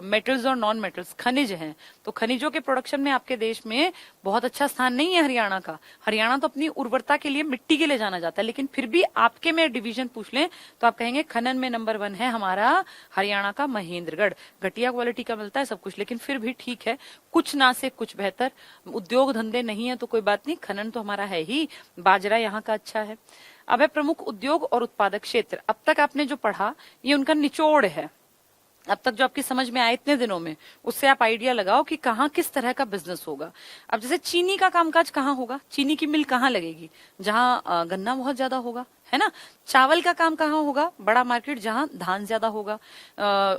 मेटल्स और नॉन मेटल्स खनिज हैं। तो खनिजों के प्रोडक्शन में आपके देश में बहुत अच्छा स्थान नहीं है हरियाणा का। हरियाणा तो अपनी उर्वरता के लिए, मिट्टी के लिए जाना जाता है, लेकिन फिर भी आपके में डिवीजन पूछ लें तो आप कहेंगे खनन में नंबर 1 है हमारा हरियाणा का महेंद्रगढ़। घटिया क्वालिटी का मिलता है सब कुछ, लेकिन फिर भी ठीक है, कुछ ना से कुछ बेहतर। उद्योग धंधे नहीं है तो कोई बात नहीं, खनन तो हमारा है ही। बाजरा यहाँ का अच्छा है। अब है प्रमुख उद्योग और उत्पादक क्षेत्र। अब तक आपने जो पढ़ा ये उनका निचोड़ है। अब तक जो आपकी समझ में आया इतने दिनों में, उससे आप आइडिया लगाओ कि कहाँ किस तरह का बिजनेस होगा। अब जैसे चीनी का कामकाज कहाँ होगा, चीनी की मिल कहाँ लगेगी, जहाँ गन्ना बहुत ज्यादा होगा, है ना। चावल का काम कहाँ होगा, बड़ा मार्केट जहाँ धान ज्यादा होगा।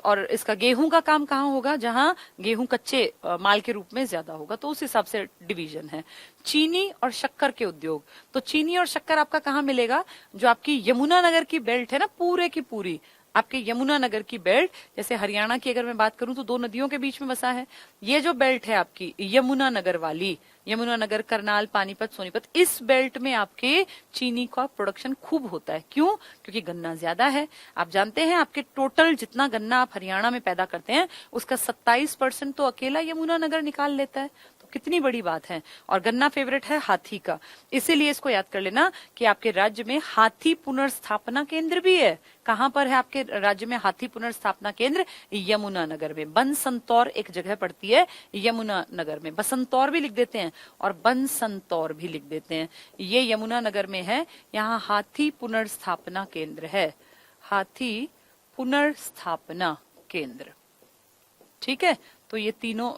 और इसका गेहूं का काम कहाँ होगा, जहाँ गेहूं कच्चे माल के रूप में ज्यादा होगा। तो उस हिसाब से डिवीजन है। चीनी और शक्कर के उद्योग, तो चीनी और शक्कर आपका कहाँ मिलेगा, जो आपकी यमुनानगर की बेल्ट है ना, पूरे की पूरी आपके यमुनानगर की बेल्ट। जैसे हरियाणा की अगर मैं बात करूं तो 2 नदियों के बीच में बसा है। ये जो बेल्ट है आपकी यमुनानगर वाली, यमुनानगर, करनाल, पानीपत, सोनीपत, इस बेल्ट में आपके चीनी का प्रोडक्शन खूब होता है। क्यों? क्योंकि गन्ना ज्यादा है। आप जानते हैं आपके टोटल जितना गन्ना आप हरियाणा में पैदा करते हैं उसका 27% तो अकेला यमुनानगर निकाल लेता है। तो कितनी बड़ी बात है। और गन्ना फेवरेट है हाथी का, इसीलिए इसको याद कर लेना कि आपके राज्य में हाथी पुनर्स्थापना केंद्र भी है। कहां पर है आपके राज्य में हाथी पुनर्स्थापना केंद्र? यमुनानगर में। बनसंतौर एक जगह पड़ती है यमुनानगर में, बसंतौर भी लिख देते हैं और बनसंतौर भी लिख देते हैं। ये यमुनानगर में है। यहाँ हाथी पुनर्स्थापना केंद्र है, हाथी पुनर्स्थापना केंद्र। ठीक है, तो ये तीनों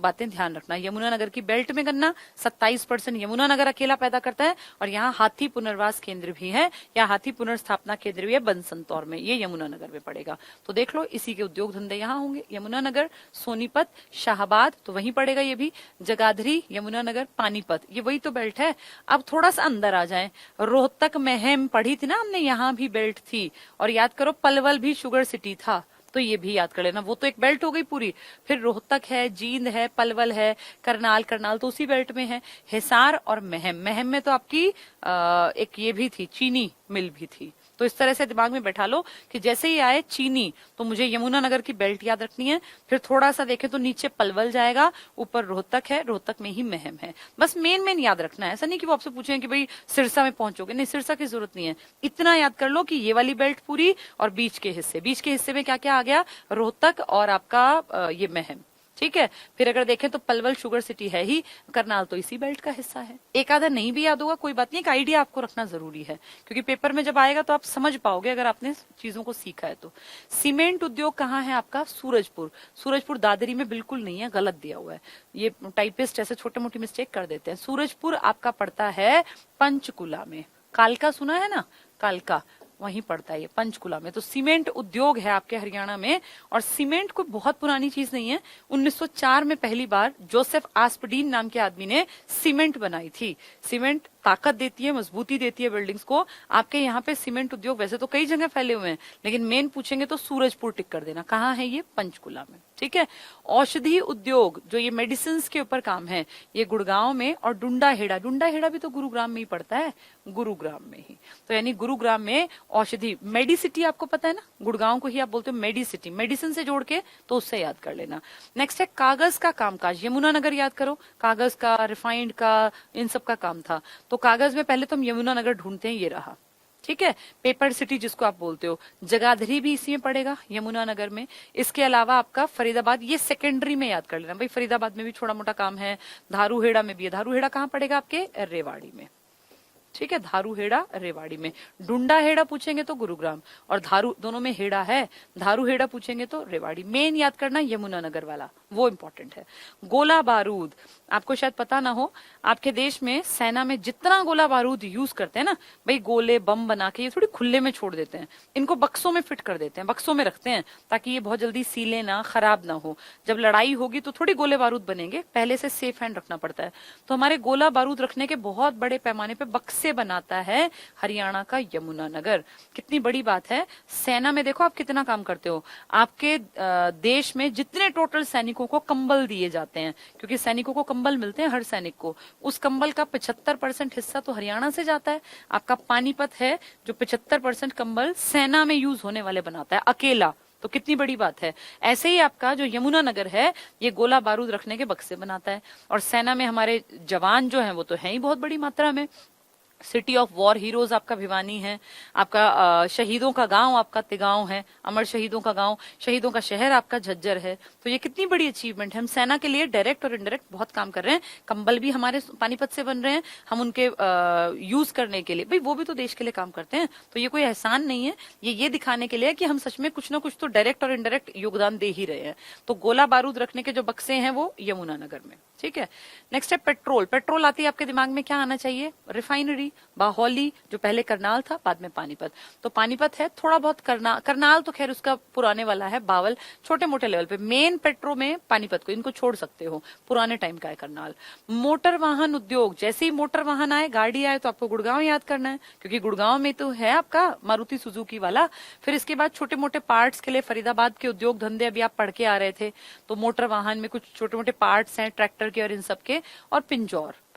बातें ध्यान रखना। यमुनानगर की बेल्ट में गन्ना 27% यमुनानगर अकेला पैदा करता है, और यहाँ हाथी पुनर्वास केंद्र भी है या हाथी पुनर्स्थापना केंद्र भी है बनसंतौर में, ये यमुनानगर में पड़ेगा। तो देख लो, इसी के उद्योग धंधे यहाँ होंगे। यमुनानगर, सोनीपत, शाहबाद तो वहीं पड़ेगा ये भी, जगाधरी, यमुनानगर, पानीपत, ये वही तो बेल्ट है। अब थोड़ा सा अंदर आ जाए, रोहतक महम पढ़ी थी ना हमने, यहाँ भी बेल्ट थी। और याद करो पलवल भी शुगर सिटी था, तो ये भी याद कर लेना। वो तो एक बेल्ट हो गई पूरी। फिर रोहतक है, जींद है, पलवल है, करनाल, करनाल तो उसी बेल्ट में है। हिसार और महम, महम में तो आपकी एक ये भी थी, चीनी मिल भी थी। तो इस तरह से दिमाग में बैठा लो कि जैसे ही आए चीनी तो मुझे यमुनानगर की बेल्ट याद रखनी है। फिर थोड़ा सा देखें तो नीचे पलवल जाएगा, ऊपर रोहतक है, रोहतक में ही महम है। बस मेन मेन याद रखना है। ऐसा नहीं कि वो आपसे पूछें कि भाई सिरसा में पहुंचोगे, नहीं, सिरसा की जरूरत नहीं है। इतना याद कर लो कि ये वाली बेल्ट पूरी और बीच के हिस्से में क्या क्या आ गया, रोहतक और आपका ये महम। ठीक है, फिर अगर देखें तो पलवल शुगर सिटी है ही, करनाल तो इसी बेल्ट का हिस्सा है। एक आधा नहीं भी याद होगा कोई बात नहीं, एक आइडिया आपको रखना जरूरी है, क्योंकि पेपर में जब आएगा तो आप समझ पाओगे अगर आपने चीजों को सीखा है तो। सीमेंट उद्योग कहाँ है आपका? सूरजपुर। सूरजपुर दादरी में बिल्कुल नहीं है, गलत दिया हुआ है। ये टाइपिस्ट ऐसे छोटे मोटी मिस्टेक कर देते हैं। सूरजपुर आपका पड़ता है पंचकुला में। कालका सुना है ना, कालका वहीं पड़ता है ये पंचकुला में। तो सीमेंट उद्योग है आपके हरियाणा में। और सीमेंट कोई बहुत पुरानी चीज नहीं है। 1904 में पहली बार जोसेफ आस्पडीन नाम के आदमी ने सीमेंट बनाई थी। सीमेंट ताकत देती है, मजबूती देती है बिल्डिंग्स को। आपके यहाँ पे सीमेंट उद्योग वैसे तो कई जगह फैले हुए हैं, लेकिन मेन पूछेंगे तो सूरजपुर टिक कर देना। कहाँ है ये? पंचकुला में। ठीक है। औषधि उद्योग जो ये मेडिसिन के ऊपर काम है, ये गुड़गांव में। और डुंडा हेड़ा, डुंडा हेड़ा भी तो गुरुग्राम में ही पड़ता है, गुरुग्राम में ही। तो यानी गुरुग्राम में औषधि, मेडिसिटी आपको पता है ना, गुड़गांव को ही आप बोलते हो मेडिसिटी, मेडिसिन से जोड़ के, तो उससे याद कर लेना। नेक्स्ट है कागज का कामकाज। यमुनानगर याद करो, कागज का, रिफाइंड का, इन सब का काम था। तो कागज में पहले तो हम यमुनानगर ढूंढते हैं, ये रहा। ठीक है। पेपर सिटी जिसको आप बोलते हो, जगाधरी भी इसी में पड़ेगा, यमुनानगर में। इसके अलावा आपका फरीदाबाद, ये सेकेंडरी में याद कर लेना भाई, फरीदाबाद में भी छोटा मोटा काम है। धारूहेड़ा में भी है। धारूहेड़ा कहाँ पड़ेगा आपके? रेवाड़ी में। ठीक है, धारूहेड़ा रेवाड़ी में। डुंडा हेड़ा पूछेंगे तो गुरुग्राम, और धारू दोनों में हेड़ा है। धारूहेड़ा पूछेंगे तो रेवाड़ी। मेन याद करना यमुनानगर वाला, वो इंपॉर्टेंट है। गोला बारूद, आपको शायद पता ना हो, आपके देश में सेना में जितना गोला बारूद यूज करते हैं ना भाई, गोले बम बना के ये थोड़ी खुले में छोड़ देते हैं, इनको बक्सों में फिट कर देते हैं, बक्सों में रखते हैं ताकि ये बहुत जल्दी सीले ना, खराब ना हो। जब लड़ाई होगी तो थोड़ी गोले बारूद बनेंगे, पहले से सेफ हैंड रखना पड़ता है। तो हमारे गोला बारूद रखने के बहुत बड़े पैमाने पे बक्से बनाता है हरियाणा का यमुनानगर। कितनी बड़ी बात है। सेना में देखो आप कितना काम करते हो। आपके देश में जितने टोटल सैनिक सैनिकों को कंबल दिए जाते हैं, क्योंकि सैनिकों को कंबल मिलते हैं हर सैनिक को। उस कंबल का 75% हिस्सा तो हरियाणा से जाता है। आपका पानीपत है जो 75% कंबल सेना में यूज होने वाले बनाता है अकेला, तो कितनी बड़ी बात है। ऐसे ही आपका जो यमुनानगर है ये गोला बारूद रखने के बक्से बनाता है, और सेना में हमारे जवान जो हैं वो तो हैं ही बहुत बड़ी मात्रा में। सिटी ऑफ वॉर हीरोज आपका भिवानी है, आपका शहीदों का गांव आपका तिगांव है, अमर शहीदों का गांव, शहीदों का शहर आपका झज्जर है। तो ये कितनी बड़ी अचीवमेंट है। हम सेना के लिए डायरेक्ट और इनडायरेक्ट बहुत काम कर रहे हैं। कंबल भी हमारे पानीपत से बन रहे हैं, हम उनके यूज करने के लिए, भाई वो भी तो देश के लिए काम करते हैं, तो ये कोई एहसान नहीं है। ये दिखाने के लिए कि हम सच में कुछ ना कुछ तो डायरेक्ट और इनडायरेक्ट योगदान दे ही रहे हैं। तो गोला बारूद रखने के जो बक्से हैं वो यमुनानगर में, ठीक है। नेक्स्ट है पेट्रोल। पेट्रोल आती है आपके दिमाग में क्या आना चाहिए? रिफाइनरी, बाहोली जो पहले करनाल था, बाद में पानीपत। तो पानीपत है, थोड़ा बहुत करनाल तो खैर उसका पुराने वाला है, बावल छोटे मोटे लेवल पे। मेन पेट्रो में पानीपत को, इनको छोड़ सकते हो, पुराने टाइम का है करनाल। मोटर वाहन उद्योग, जैसे ही मोटर वाहन आए, गाड़ी आए, तो आपको गुड़गांव याद करना है, क्योंकि गुड़गांव में तो है आपका मारुति सुजुकी वाला। फिर इसके बाद छोटे मोटे पार्ट्स के लिए फरीदाबाद के उद्योग धंधे अभी आप पढ़ के आ रहे थे, तो मोटर वाहन में कुछ छोटे मोटे पार्ट्स हैं ट्रैक्टर के और इन सब के। और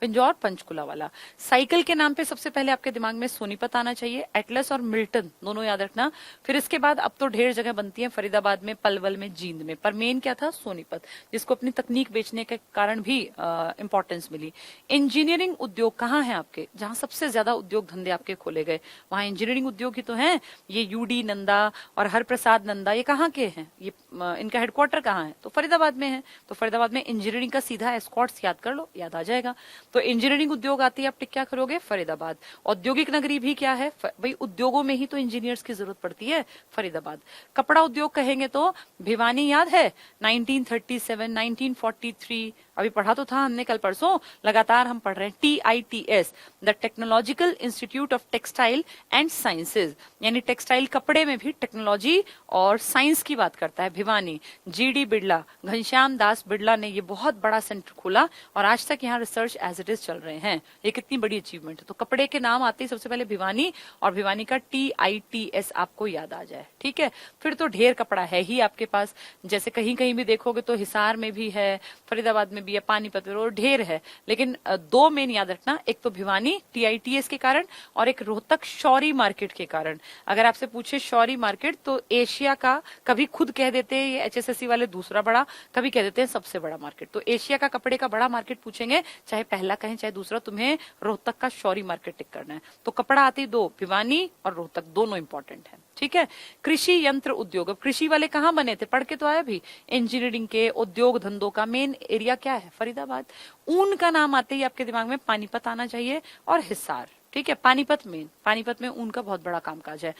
पिंजौर पंचकुला वाला। साइकिल के नाम पे सबसे पहले आपके दिमाग में सोनीपत आना चाहिए, एटलस और मिल्टन दोनों याद रखना। फिर इसके बाद अब तो ढेर जगह बनती है, फरीदाबाद में, पलवल में, जींद में, पर मेन क्या था? सोनीपत, जिसको अपनी तकनीक बेचने के कारण भी इंपॉर्टेंस मिली। इंजीनियरिंग उद्योग कहाँ है आपके? जहां सबसे ज्यादा उद्योग धंधे आपके खोले गए वहां इंजीनियरिंग उद्योग ही तो है। ये यूडी नंदा और हरप्रसाद नंदा ये कहाँ के हैं? ये इनका हेडक्वार्टर कहाँ है? तो फरीदाबाद में है। तो फरीदाबाद में इंजीनियरिंग का सीधा एस्कॉर्ट्स याद कर लो, याद आ जाएगा। तो इंजीनियरिंग उद्योग आती है, आप टिक क्या करोगे? फरीदाबाद। औद्योगिक नगरी भी क्या है? भाई उद्योगों में ही तो इंजीनियर्स की जरूरत पड़ती है, फरीदाबाद। कपड़ा उद्योग कहेंगे तो भिवानी याद है, 1937, 1943, अभी पढ़ा तो था हमने कल परसों, लगातार हम पढ़ रहे हैं। TITS, the technological institute of textile and sciences, यानी टेक्सटाइल कपड़े में भी टेक्नोलॉजी और साइंस की बात करता है भिवानी। GD बिड़ला, घनश्याम दास बिड़ला ने ये बहुत बड़ा सेंटर खोला और आज तक यहाँ रिसर्च एज इट इज चल रहे हैं। ये कितनी बड़ी अचीवमेंट है। तो कपड़े के नाम आते ही सबसे पहले भिवानी, और भिवानी का TITS आपको याद आ जाए, ठीक है। फिर तो ढेर कपड़ा है ही आपके पास, जैसे कहीं कहीं भी देखोगे तो हिसार में भी है, फरीदाबाद में भी है, पानीपत में और ढेर है। लेकिन दो मेन याद रखना, एक तो भिवानी TITS के कारण और एक रोहतक शौरी मार्केट के कारण। अगर आपसे पूछे शौरी मार्केट तो एशिया का, कभी खुद कह देते हैं ये HSSC वाले दूसरा बड़ा, कभी कह देते हैं सबसे बड़ा मार्केट। तो एशिया का कपड़े का बड़ा मार्केट पूछेंगे, चाहे पहला कहें चाहे दूसरा, तुम्हें रोहतक का शौरी मार्केट टिक करना है। तो कपड़ा आती दो, भिवानी और रोहतक, दोनों इंपॉर्टेंट है, ठीक है। कृषि यंत्र उद्योग, अब कृषि वाले कहाँ बने थे? पढ़ के तो आया भी, इंजीनियरिंग के, उद्योग धंधों का मेन एरिया क्या है? फरीदाबाद। ऊन का नाम आते ही आपके दिमाग में पानीपत आना चाहिए और हिसार, ठीक है। पानीपत में ऊन का बहुत बड़ा कामकाज है,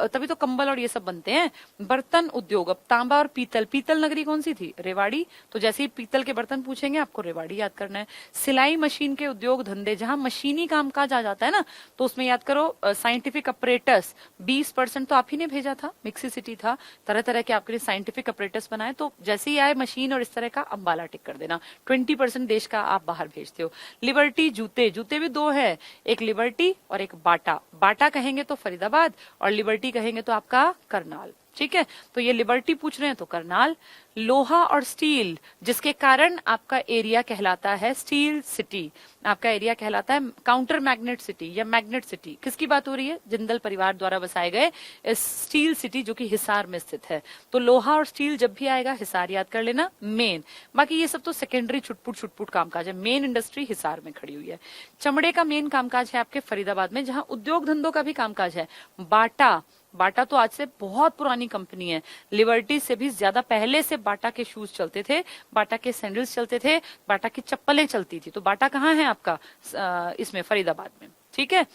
तभी तो कंबल और ये सब बनते हैं। बर्तन उद्योग, अब तांबा और पीतल नगरी कौन सी थी? रेवाड़ी। तो जैसे ही पीतल के बर्तन पूछेंगे आपको रेवाड़ी याद करना है। सिलाई मशीन के उद्योग धंधे, जहां मशीनी कामकाज आ जाता है ना, तो उसमें याद करो साइंटिफिक अपरेटस, 20% तो आप ही ने भेजा था, मिक्सी सिटी था, तरह तरह के आपके लिए साइंटिफिक अपरेटस बनाए। तो जैसे ही आए मशीन और इस तरह का, अंबाला टिक कर देना। 20% देश का आप बाहर भेजते हो। लिबर्टी जूते भी दो है, एक लिबर्टी और एक बाटा कहेंगे तो फरीदाबाद, और लिबर्टी कहेंगे तो आपका करनाल, ठीक है। तो ये लिबर्टी पूछ रहे हैं तो करनाल। लोहा और स्टील, जिसके कारण आपका एरिया कहलाता है स्टील सिटी, आपका एरिया कहलाता है काउंटर मैग्नेट सिटी या मैग्नेट सिटी। किसकी बात हो रही है? जिंदल परिवार द्वारा बसाए गए इस स्टील सिटी जो कि हिसार में स्थित है। तो लोहा और स्टील जब भी आएगा हिसार याद कर लेना मेन, बाकी ये सब तो सेकेंडरी छुटपुट कामकाज है। मेन इंडस्ट्री हिसार में खड़ी हुई है। चमड़े का मेन कामकाज है आपके फरीदाबाद में, जहां उद्योग धंधों का भी कामकाज है। बाटा तो आज से बहुत पुरानी कंपनी है, लिबर्टी से भी ज्यादा पहले से बाटा के शूज चलते थे, बाटा के सैंडल्स चलते थे, बाटा की चप्पलें चलती थी। तो बाटा कहाँ है आपका? इसमें फरीदाबाद में, ठीक है।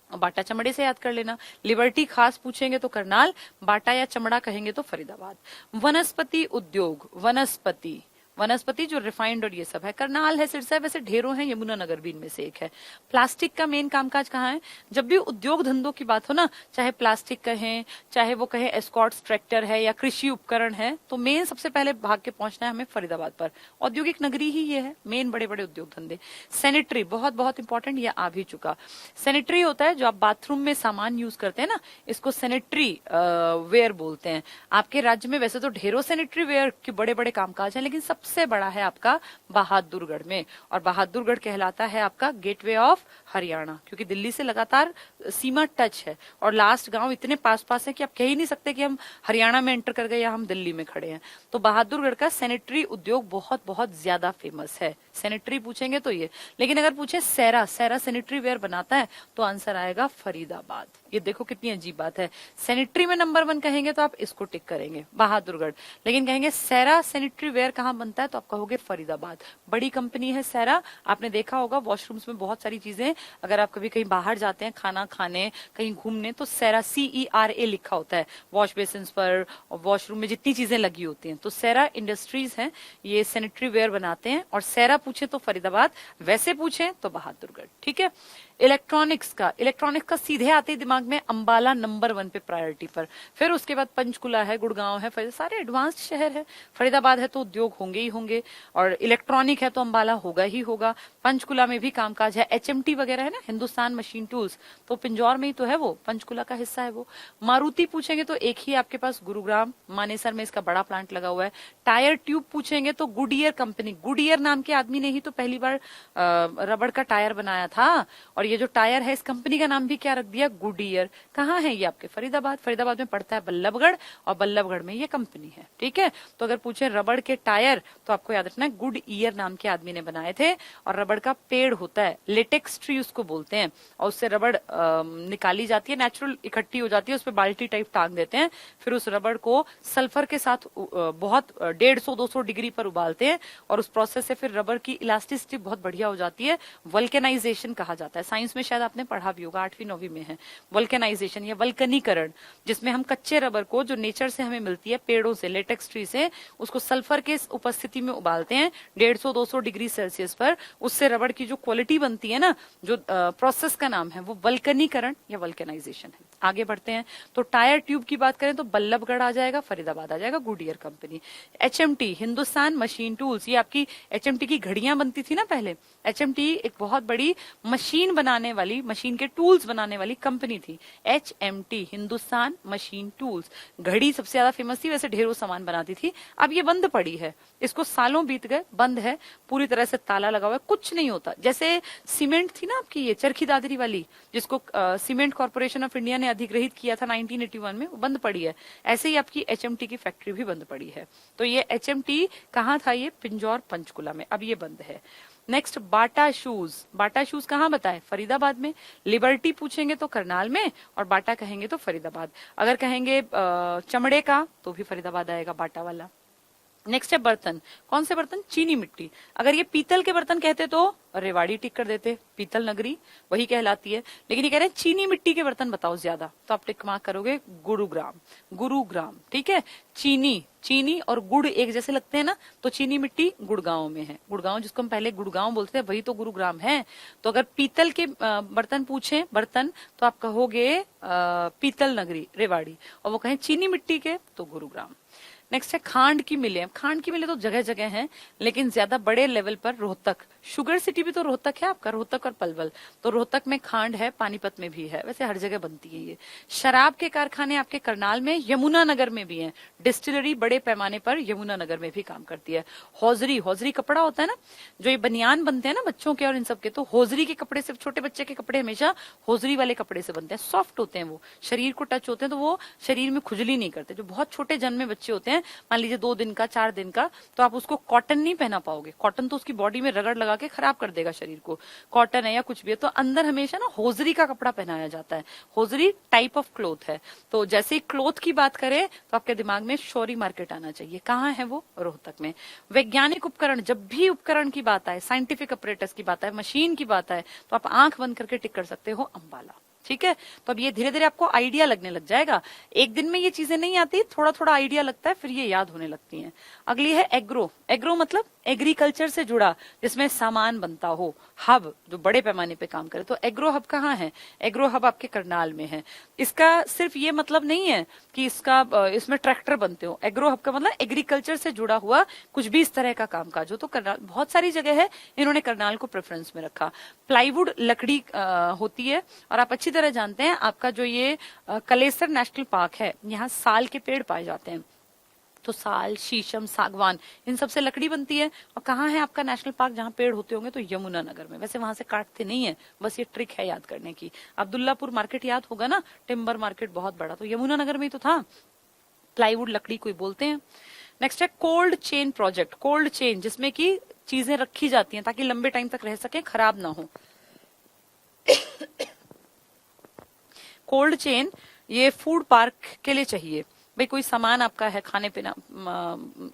बाटा चमड़े से याद कर लेना। लिबर्टी खास पूछेंगे तो करनाल, बाटा या चमड़ा कहेंगे तो फरीदाबाद। वनस्पति उद्योग, वनस्पति जो रिफाइंड और ये सब है, करनाल है, सिरसा है, वैसे ढेरों हैं, यमुनानगर भी इनमें से एक है। प्लास्टिक का मेन कामकाज कहाँ है? जब भी उद्योग धंधों की बात हो ना, चाहे प्लास्टिक कहें, चाहे वो कहें एस्कॉर्ट्स ट्रैक्टर है या कृषि उपकरण है, तो मेन सबसे पहले भाग के पहुंचना है हमें फरीदाबाद पर। औद्योगिक नगरी ही ये है, मेन बड़े बड़े उद्योग धंधे। सैनिटरी बहुत बहुत इंपॉर्टेंट, ये आ भी चुका। सैनिटरी होता है जो आप बाथरूम में सामान यूज करते हैं ना, इसको सैनिटरी वेयर बोलते हैं। आपके राज्य में वैसे तो ढेरों सैनिटरी वेयर के बड़े बड़े कामकाज है, लेकिन सबसे सबसे बड़ा है आपका बहादुरगढ़ में, और बहादुरगढ़ कहलाता है आपका गेटवे ऑफ हरियाणा, क्योंकि दिल्ली से लगातार सीमा टच है और लास्ट गांव इतने पास पास है कि आप कह ही नहीं सकते कि हम हरियाणा में एंटर कर गए या हम दिल्ली में खड़े हैं। तो बहादुरगढ़ का सैनिटरी उद्योग बहुत बहुत ज्यादा फेमस है। सैनिटरी पूछेंगे तो ये, लेकिन अगर पूछे सैरा सैनिटरी वेयर बनाता है तो आंसर आएगा फरीदाबाद। ये देखो कितनी अजीब बात है, सैनिटरी में नंबर 1 कहेंगे तो आप इसको टिक करेंगे बहादुरगढ़, लेकिन कहेंगे सैरा सैनिटरी वेयर कहाँ बनता है तो आप कहोगे फरीदाबाद। बड़ी कंपनी है सैरा, आपने देखा होगा वॉशरूम्स में बहुत सारी चीजें, अगर आप कभी कहीं बाहर जाते हैं खाना खाने कहीं घूमने तो सैरा CERA लिखा होता है वॉश बेसिन पर, वॉशरूम में जितनी चीजें लगी होती हैं। तो सैरा इंडस्ट्रीज हैं, ये सैनिटरी वेयर बनाते हैं, और सैरा पूछे तो फरीदाबाद, वैसे पूछे तो बहादुरगढ़। ठीक है। इलेक्ट्रॉनिक्स का सीधे आते ही दिमाग में अंबाला नंबर 1 पे प्रायोरिटी पर, फिर उसके बाद पंचकुला है, गुड़गांव है, सारे एडवांस्ड शहर है। फरीदाबाद है तो उद्योग होंगे ही होंगे, और इलेक्ट्रॉनिक है तो अंबाला होगा ही होगा। पंचकुला में भी कामकाज है, HMT वगैरह है ना, हिंदुस्तान मशीन टूल्स, तो पिंजौर में ही तो है, वो पंचकुला का हिस्सा है वो। मारुति पूछेंगे तो एक ही आपके पास गुरुग्राम, मानेसर में इसका बड़ा प्लांट लगा हुआ है। टायर ट्यूब पूछेंगे तो गुडियर कंपनी, गुडियर नाम के आदमी ने ही तो पहली बार रबड़ का टायर बनाया था, और ये जो टायर है इस कंपनी का नाम भी क्या रख दिया, गुडियर। कहाँ है ये आपके फरीदाबाद में पड़ता है बल्लभगढ़, और बल्लभगढ़ में ये कंपनी है। ठीक है। तो अगर पूछे रबड़ के टायर तो आपको याद रखना है गुड ईयर नाम के आदमी ने बनाए थे, और रबड़ का पेड़ होता है, लेटेक्स ट्री उसको बोलते हैं, और उससे रबड़ निकाली जाती है, नेचुरल इकट्ठी हो जाती है, उस पर बाल्टी टाइप टांग देते हैं, फिर उस रबड़ को सल्फर के साथ बहुत 150-200 डिग्री पर उबालते हैं, और उस प्रोसेस से फिर रबड़ की इलास्टिसिटी बहुत बढ़िया हो जाती है, वल्केनाइजेशन कहा जाता है। साइंस में शायद आपने पढ़ा भी होगा, 8वीं 9वीं में है वल्केनाइजेशन या वल्कनीकरण, जिसमें हम कच्चे रबर को जो नेचर से हमें मिलती है पेड़ों से, लेटेक्स ट्री से, उसको सल्फर के उपस्थिति में उबालते हैं 150-200 डिग्री सेल्सियस पर, उससे रबड़ की जो क्वालिटी बनती है ना, जो प्रोसेस का नाम है वो वल्कनीकरण या वल्केनाइजेशन है। आगे बढ़ते हैं, तो टायर ट्यूब की बात करें तो बल्लभगढ़ आ जाएगा, फरीदाबाद आ जाएगा, Goodyear company. HMT Hindustan machine tools, ये आपकी HMT की घड़ियां बनती थी ना पहले, HMT एक बहुत बड़ी मशीन बनाने वाली, मशीन के टूल्स बनाने वाली कंपनी थी। HMT हिंदुस्तान मशीन टूल्स, घड़ी सबसे ज्यादा फेमस थी, वैसे ढेरों सामान बनाती थी। अब ये बंद पड़ी है, इसको सालों बीत गए, बंद है, पूरी तरह से ताला लगा हुआ है, कुछ नहीं होता। जैसे सीमेंट थी ना आपकी ये चरखी दादरी वाली, जिसको सीमेंट कॉर्पोरेशन ऑफ इंडिया ने अधिग्रहित किया था 1981 में, वो बंद पड़ी है। ऐसे ही आपकी HMT की फैक्ट्री भी बंद पड़ी है। तो ये HMT कहाँ था, ये पिंजौर पंचकुला में, अब ये बंद है। नेक्स्ट बाटा शूज कहाँ बताए, फरीदाबाद में। लिबर्टी पूछेंगे तो करनाल में, और बाटा कहेंगे तो फरीदाबाद। अगर कहेंगे चमड़े का तो भी फरीदाबाद आएगा बाटा वाला। नेक्स्ट है बर्तन, कौन से बर्तन, चीनी मिट्टी। अगर ये पीतल के बर्तन कहते तो रेवाड़ी टिक कर देते, पीतल नगरी वही कहलाती है, लेकिन ये कह रहे हैं चीनी मिट्टी के बर्तन बताओ ज्यादा, तो आप टिक मार्क करोगे गुरुग्राम। ठीक है। चीनी और गुड़ एक जैसे लगते हैं ना, तो चीनी मिट्टी गुड़गांव में है। गुड़गांव जिसको हम पहले गुड़गांव बोलते थे वही तो गुरुग्राम है। तो अगर पीतल के बर्तन पूछे तो आप कहोगे पीतल नगरी रेवाड़ी, और वो कहें चीनी मिट्टी के तो गुरुग्राम। नेक्स्ट है खांड की मिलें। खांड की मिलें तो जगह जगह हैं, लेकिन ज्यादा बड़े लेवल पर रोहतक, शुगर सिटी भी तो रोहतक है आपका, रोहतक और पलवल, तो रोहतक में खांड है, पानीपत में भी है, वैसे हर जगह बनती है ये। शराब के कारखाने आपके करनाल में, यमुनानगर में भी हैं। डिस्टिलरी बड़े पैमाने पर यमुनानगर में भी काम करती है। हौजरी कपड़ा होता है ना, जो ये बनियान बनते हैं ना बच्चों के और इन सब के, तो हौजरी के कपड़े से, छोटे बच्चे के कपड़े हमेशा हौजरी वाले कपड़े से बनते हैं, सॉफ्ट होते हैं, वो शरीर को टच होते हैं तो वो शरीर में खुजली नहीं करते। जो बहुत छोटे जन्मे बच्चे होते हैं, मान लीजिए 2 दिन का 4 दिन का, तो आप उसको कॉटन नहीं पहना पाओगे, कॉटन तो उसकी बॉडी में रगड़ लगा के खराब कर देगा शरीर को, कॉटन है या कुछ भी है, तो अंदर हमेशा ना हौजरी का कपड़ा पहनाया जाता है। हौजरी टाइप ऑफ क्लोथ है। तो जैसे ही क्लोथ की बात करें तो आपके दिमाग में शौरी मार्केट आना चाहिए, कहाँ है वो, रोहतक में। वैज्ञानिक उपकरण, जब भी उपकरण की बात आए, साइंटिफिक अपरेटस की बात आए, मशीन की बात आए, तो आप आंख बंद करके टिक कर सकते हो अंबाला। ठीक है। तो अब ये धीरे धीरे आपको आइडिया लगने लग जाएगा, एक दिन में ये चीजें नहीं आती, थोड़ा थोड़ा आइडिया लगता है, फिर ये याद होने लगती हैं। अगली है एग्रो मतलब एग्रीकल्चर से जुड़ा, जिसमें सामान बनता हो, हब जो बड़े पैमाने पे काम करे। तो एग्रो हब कहाँ है, एग्रो हब आपके करनाल में है। इसका सिर्फ ये मतलब नहीं है कि इसमें ट्रैक्टर बनते हो, एग्रो हब का मतलब एग्रीकल्चर से जुड़ा हुआ कुछ भी इस तरह का कामकाज हो। तो करनाल बहुत सारी जगह है, इन्होंने करनाल को प्रेफरेंस में रखा। प्लाईवुड लकड़ी होती है, और आप अच्छी तरह जानते हैं आपका जो ये कलेसर नेशनल पार्क है, यहाँ साल के पेड़ पाए जाते हैं। तो साल, शीशम, सागवान, इन सब से लकड़ी बनती है। और कहाँ है आपका नेशनल पार्क जहाँ पेड़ होते होंगे? तो यमुनानगर में। वैसे वहां से काटते नहीं है, बस ये ट्रिक है याद करने की। अब्दुल्लापुर मार्केट याद होगा ना, टिम्बर मार्केट बहुत बड़ा, तो यमुनानगर में ही तो था। प्लाईवुड लकड़ी कोई बोलते हैं। नेक्स्ट है cold chain project. Cold chain जिसमें कि चीजें रखी जाती हैं ताकि लंबे टाइम तक रह सके, खराब ना हो। कोल्ड चेन ये फूड पार्क के लिए चाहिए। भाई कोई सामान आपका है खाने पीना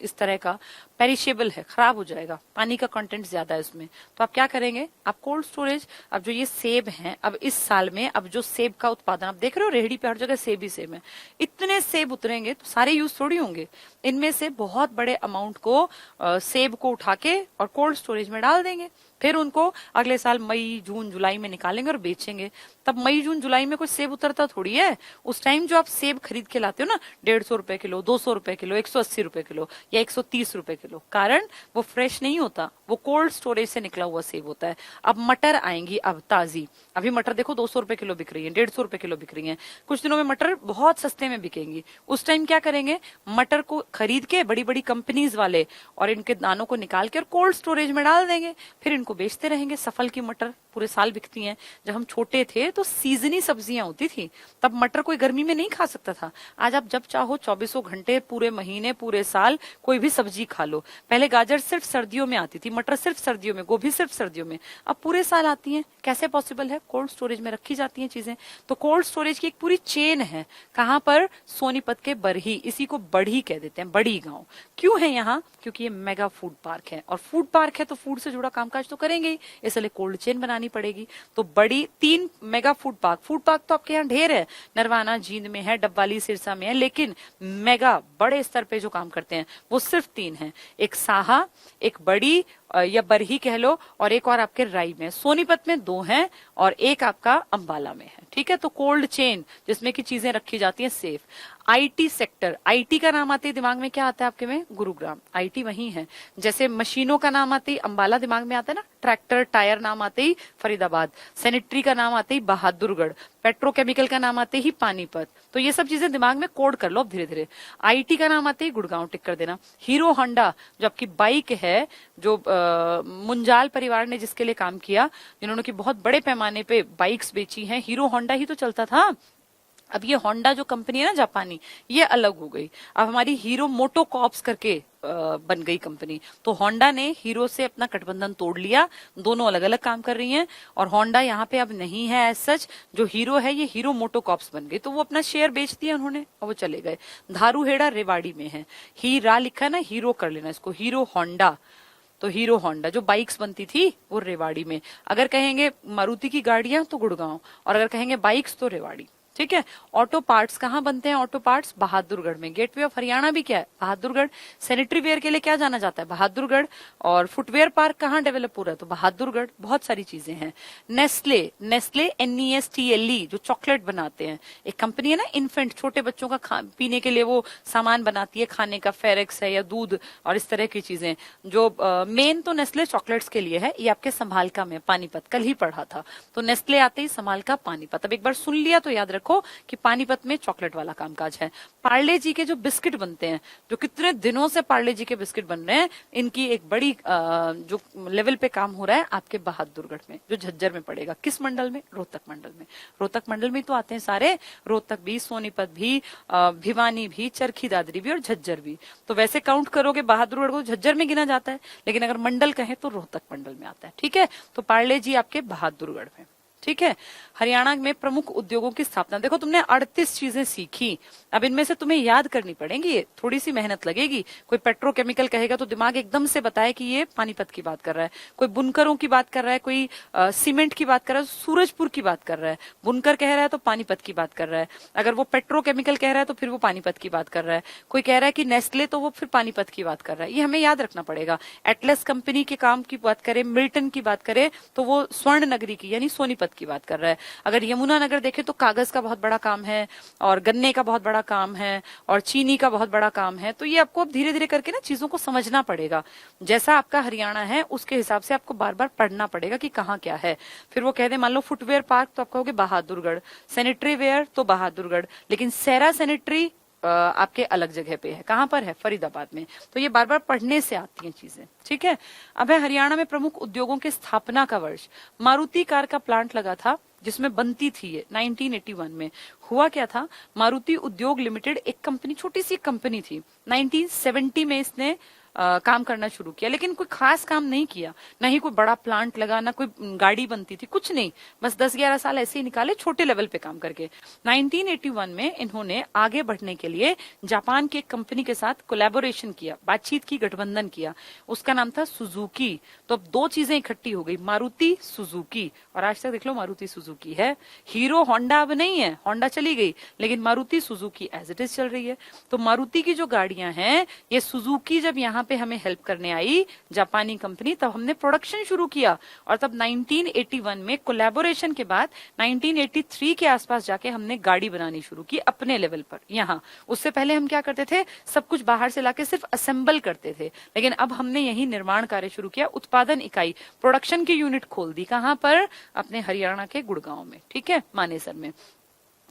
इस तरह का, पेरिशेबल है, खराब हो जाएगा, पानी का कंटेंट ज्यादा है उसमें, तो आप क्या करेंगे? आप कोल्ड स्टोरेज। अब जो ये सेब हैं, अब इस साल में अब जो सेब का उत्पादन आप देख रहे हो, रेहड़ी पे हर जगह सेब ही सेब है। इतने सेब उतरेंगे तो सारे यूज थोड़ी होंगे। इनमें से बहुत बड़े अमाउंट को सेब को उठा के और कोल्ड स्टोरेज में डाल देंगे। फिर उनको अगले साल मई, जून, जुलाई में निकालेंगे और बेचेंगे। तब मई, जून, जुलाई में कोई सेब उतरता थोड़ी है। उस टाइम जो आप सेब खरीद के लाते हो ना, 150 रुपए किलो, 200 रुपए किलो, 180 रुपए किलो या 130 रुपए किलो, कारण वो फ्रेश नहीं होता, वो कोल्ड स्टोरेज से निकला हुआ सेब होता है। अब मटर आएंगी अब ताजी। अभी मटर देखो 200 रुपए किलो बिक रही है, 150 रुपए किलो बिक रही है। कुछ दिनों में मटर बहुत सस्ते में बिकेंगी। उस टाइम क्या करेंगे? मटर को खरीद के बड़ी बड़ी कंपनीज वाले और इनके दानों को निकाल के और कोल्ड स्टोरेज में डाल देंगे। फिर इनको बेचते रहेंगे। सफल की मटर पूरे साल बिकती हैं। जब हम छोटे थे तो सीजनी सब्जियां होती थी, तब मटर कोई गर्मी में नहीं खा सकता था। आज आप जब चाहो 24 घंटे, पूरे महीने, पूरे साल कोई भी सब्जी खा लो। पहले गाजर सिर्फ सर्दियों में आती थी, मटर सिर्फ सर्दियों में, गोभी सिर्फ सर्दियों में, अब पूरे साल आती हैं। कैसे पॉसिबल है? कोल्ड स्टोरेज में रखी जाती हैं चीजें। तो कोल्ड स्टोरेज की एक पूरी चेन है। कहां पर? सोनीपत के बरही, इसी को बढ़ी कह देते हैं, बड़ी गांव। क्यों है यहाँ? क्योंकि ये मेगा फूड पार्क है, और फूड पार्क है तो फूड से जुड़ा कामकाज तो करेंगे ही, इसलिए कोल्ड चेन बनानी पड़ेगी। तो बड़ी 3 मेगा फूड पार्क तो आपके यहाँ ढेर है, नरवाना, जींद में है, डब्बाली, सिरसा में है, लेकिन मेगा बड़े स्तर पे जो काम करते हैं वो सिर्फ 3 हैं। एक साहा, एक बड़ी या बरही कह लो, और एक और आपके राई में। सोनीपत में 2 हैं और एक आपका अंबाला में है। ठीक है, तो कोल्ड चेन जिसमें की चीजें रखी जाती हैं सेफ। आईटी सेक्टर, आईटी का नाम आते ही दिमाग में क्या आता है आपके में? गुरुग्राम, आईटी वही है। जैसे मशीनों का नाम आते ही अंबाला दिमाग में आता है ना, ट्रैक्टर, टायर नाम आते ही फरीदाबाद, सैनिटरी का नाम आते ही बहादुरगढ़, पेट्रोकेमिकल का नाम आते ही पानीपत। तो ये सब चीजें दिमाग में कोड कर लो अब धीरे धीरे। आईटी का नाम आते ही गुड़गांव टिक कर देना। हीरो होंडा जो आपकी बाइक है, जो मुंजाल परिवार ने जिसके लिए काम किया, जिन्होंने की बहुत बड़े पैमाने पे बाइक्स बेची हैं, हीरो होंडा ही तो चलता था। अब ये होंडा जो कंपनी है ना जापानी, ये अलग हो गई। अब हमारी हीरो मोटोकॉर्प्स करके बन गई कंपनी। तो होंडा ने हीरो से अपना गठबंधन तोड़ लिया, दोनों अलग अलग काम कर रही हैं। और होंडा यहाँ पे अब नहीं है एज सच, जो हीरो है ये हीरो मोटोकॉर्प्स बन गई। तो वो अपना शेयर बेच दिया उन्होंने और वो चले गए। धारूहेड़ा रेवाड़ी में है, हीरा लिखा है ना, हीरो कर लेना इसको, हीरो होंडा। तो हीरो होंडा जो बाइक्स बनती थी वो रेवाड़ी में। अगर कहेंगे मारुति की गाड़ियां तो गुड़गांव, और अगर कहेंगे बाइक्स तो रेवाड़ी। ठीक है। ऑटो पार्ट्स कहाँ बनते हैं? ऑटो पार्ट्स बहादुरगढ़ में। गेटवे ऑफ हरियाणा भी क्या है? बहादुरगढ़। सैनिटरी वेयर के लिए क्या जाना जाता है? बहादुरगढ़। और फुटवेयर पार्क कहाँ डेवलप हो रहा है? तो बहादुरगढ़। बहुत सारी चीजें हैं। नेस्ले, नेस्ले NESTLE जो चॉकलेट बनाते हैं, एक कंपनी है ना, इन्फेंट छोटे बच्चों का पीने के लिए वो सामान बनाती है, खाने का, फेरेक्स है या दूध और इस तरह की चीजें। जो मेन तो नेस्ले चॉकलेट्स के लिए है। ये आपके संभालका में, पानीपत, कल ही पढ़ा था। तो नेस्ले आते ही संभालका, पानीपत। अब एक बार सुन लिया तो याद रखो कि पानीपत में चॉकलेट वाला कामकाज है। पार्ले जी के जो बिस्किट बनते हैं, जो कितने दिनों से पार्ले जी के बिस्किट बन रहे हैं, इनकी एक बड़ी जो लेवल पे काम हो रहा है आपके बहादुरगढ़ में, जो झज्जर में पड़ेगा। किस मंडल में? रोहतक मंडल में। रोहतक मंडल में तो आते हैं सारे, रोहतक भी, सोनीपत भी, भिवानी भी, चरखी दादरी भी और झज्जर भी। तो वैसे काउंट करोगे बहादुरगढ़ को झज्जर में गिना जाता है, लेकिन अगर मंडल कहें तो रोहतक मंडल में आता है। ठीक है, तो पार्ले जी आपके बहादुरगढ़ में। ठीक है। हरियाणा में प्रमुख उद्योगों की स्थापना। देखो तुमने 38 चीजें सीखी, अब इनमें से तुम्हें याद करनी पड़ेंगी, थोड़ी सी मेहनत लगेगी। कोई पेट्रोकेमिकल कहेगा तो दिमाग एकदम से बताए कि ये पानीपत की बात कर रहा है। कोई बुनकरों की बात कर रहा है, कोई सीमेंट की बात कर रहा है, सूरजपुर की बात कर रहा है। बुनकर कह रहा है तो पानीपत की बात कर रहा है। अगर वो पेट्रोकेमिकल कह रहा है तो फिर वो पानीपत की बात कर रहा है। कोई कह रहा है कि नेस्ले, तो वो फिर पानीपत की बात कर रहा है। ये हमें याद रखना पड़ेगा। एटलस कंपनी के काम की बात करें, मिल्टन की बात करें, तो वो स्वर्ण नगरी की यानी सोनीपत की बात कर रहा है। अगर यमुनानगर देखें तो कागज का बहुत बड़ा काम है, और गन्ने का बहुत बड़ा काम है, और चीनी का बहुत बड़ा काम है। तो ये आपको अब धीरे धीरे करके ना चीजों को समझना पड़ेगा। जैसा आपका हरियाणा है उसके हिसाब से आपको बार बार पढ़ना पड़ेगा कि कहाँ क्या है। फिर वो कह दे, मान लो फुटवेयर पार्क तो आप कहोगे बहादुरगढ़, सैनिटरी वेयर तो बहादुरगढ़, लेकिन सेरा सैनिटरी आपके अलग जगह पे है। कहाँ पर है? फरीदाबाद में। तो ये बार बार पढ़ने से आती हैं चीजें, ठीक है। अब है हरियाणा में प्रमुख उद्योगों की स्थापना का वर्ष। मारुति कार का प्लांट लगा था जिसमें बनती थी ये 1981 में। हुआ क्या था, मारुति उद्योग लिमिटेड एक कंपनी, छोटी सी कंपनी थी। 1970 में इसने काम करना शुरू किया, लेकिन कोई खास काम नहीं किया, ना ही कोई बड़ा प्लांट लगा, ना कोई गाड़ी बनती थी, कुछ नहीं, बस 10-11 साल ऐसे ही निकाले छोटे लेवल पे काम करके। 1981 में इन्होंने आगे बढ़ने के लिए जापान की एक कंपनी के साथ कोलैबोरेशन किया, बातचीत की, गठबंधन किया, उसका नाम था सुजुकी। तो अब दो चीजें इकट्ठी हो गई, मारुति सुजुकी, और आज तक देख लो मारुति सुजुकी है। हीरो होंडा अब नहीं है, होंडा चली गई, लेकिन Maruti Suzuki as it is चल रही है। तो मारुति की जो गाड़ियां हैं, ये सुजुकी जब यहाँ पे हमें हेल्प करने आई, जापानी कंपनी, तब हमने प्रोडक्शन शुरू किया। और तब 1981 में कोलैबोरेशन के बाद 1983 के आसपास जाके हमने गाड़ी बनानी शुरू की अपने लेवल पर यहाँ। उससे पहले हम क्या करते थे, सब कुछ बाहर से लाके सिर्फ असेंबल करते थे, लेकिन अब हमने यही निर्माण कार्य शुरू किया, उत्पादन इकाई, प्रोडक्शन की यूनिट खोल दी। कहाँ पर? अपने हरियाणा के गुड़गांव में, ठीक है, मानेसर में।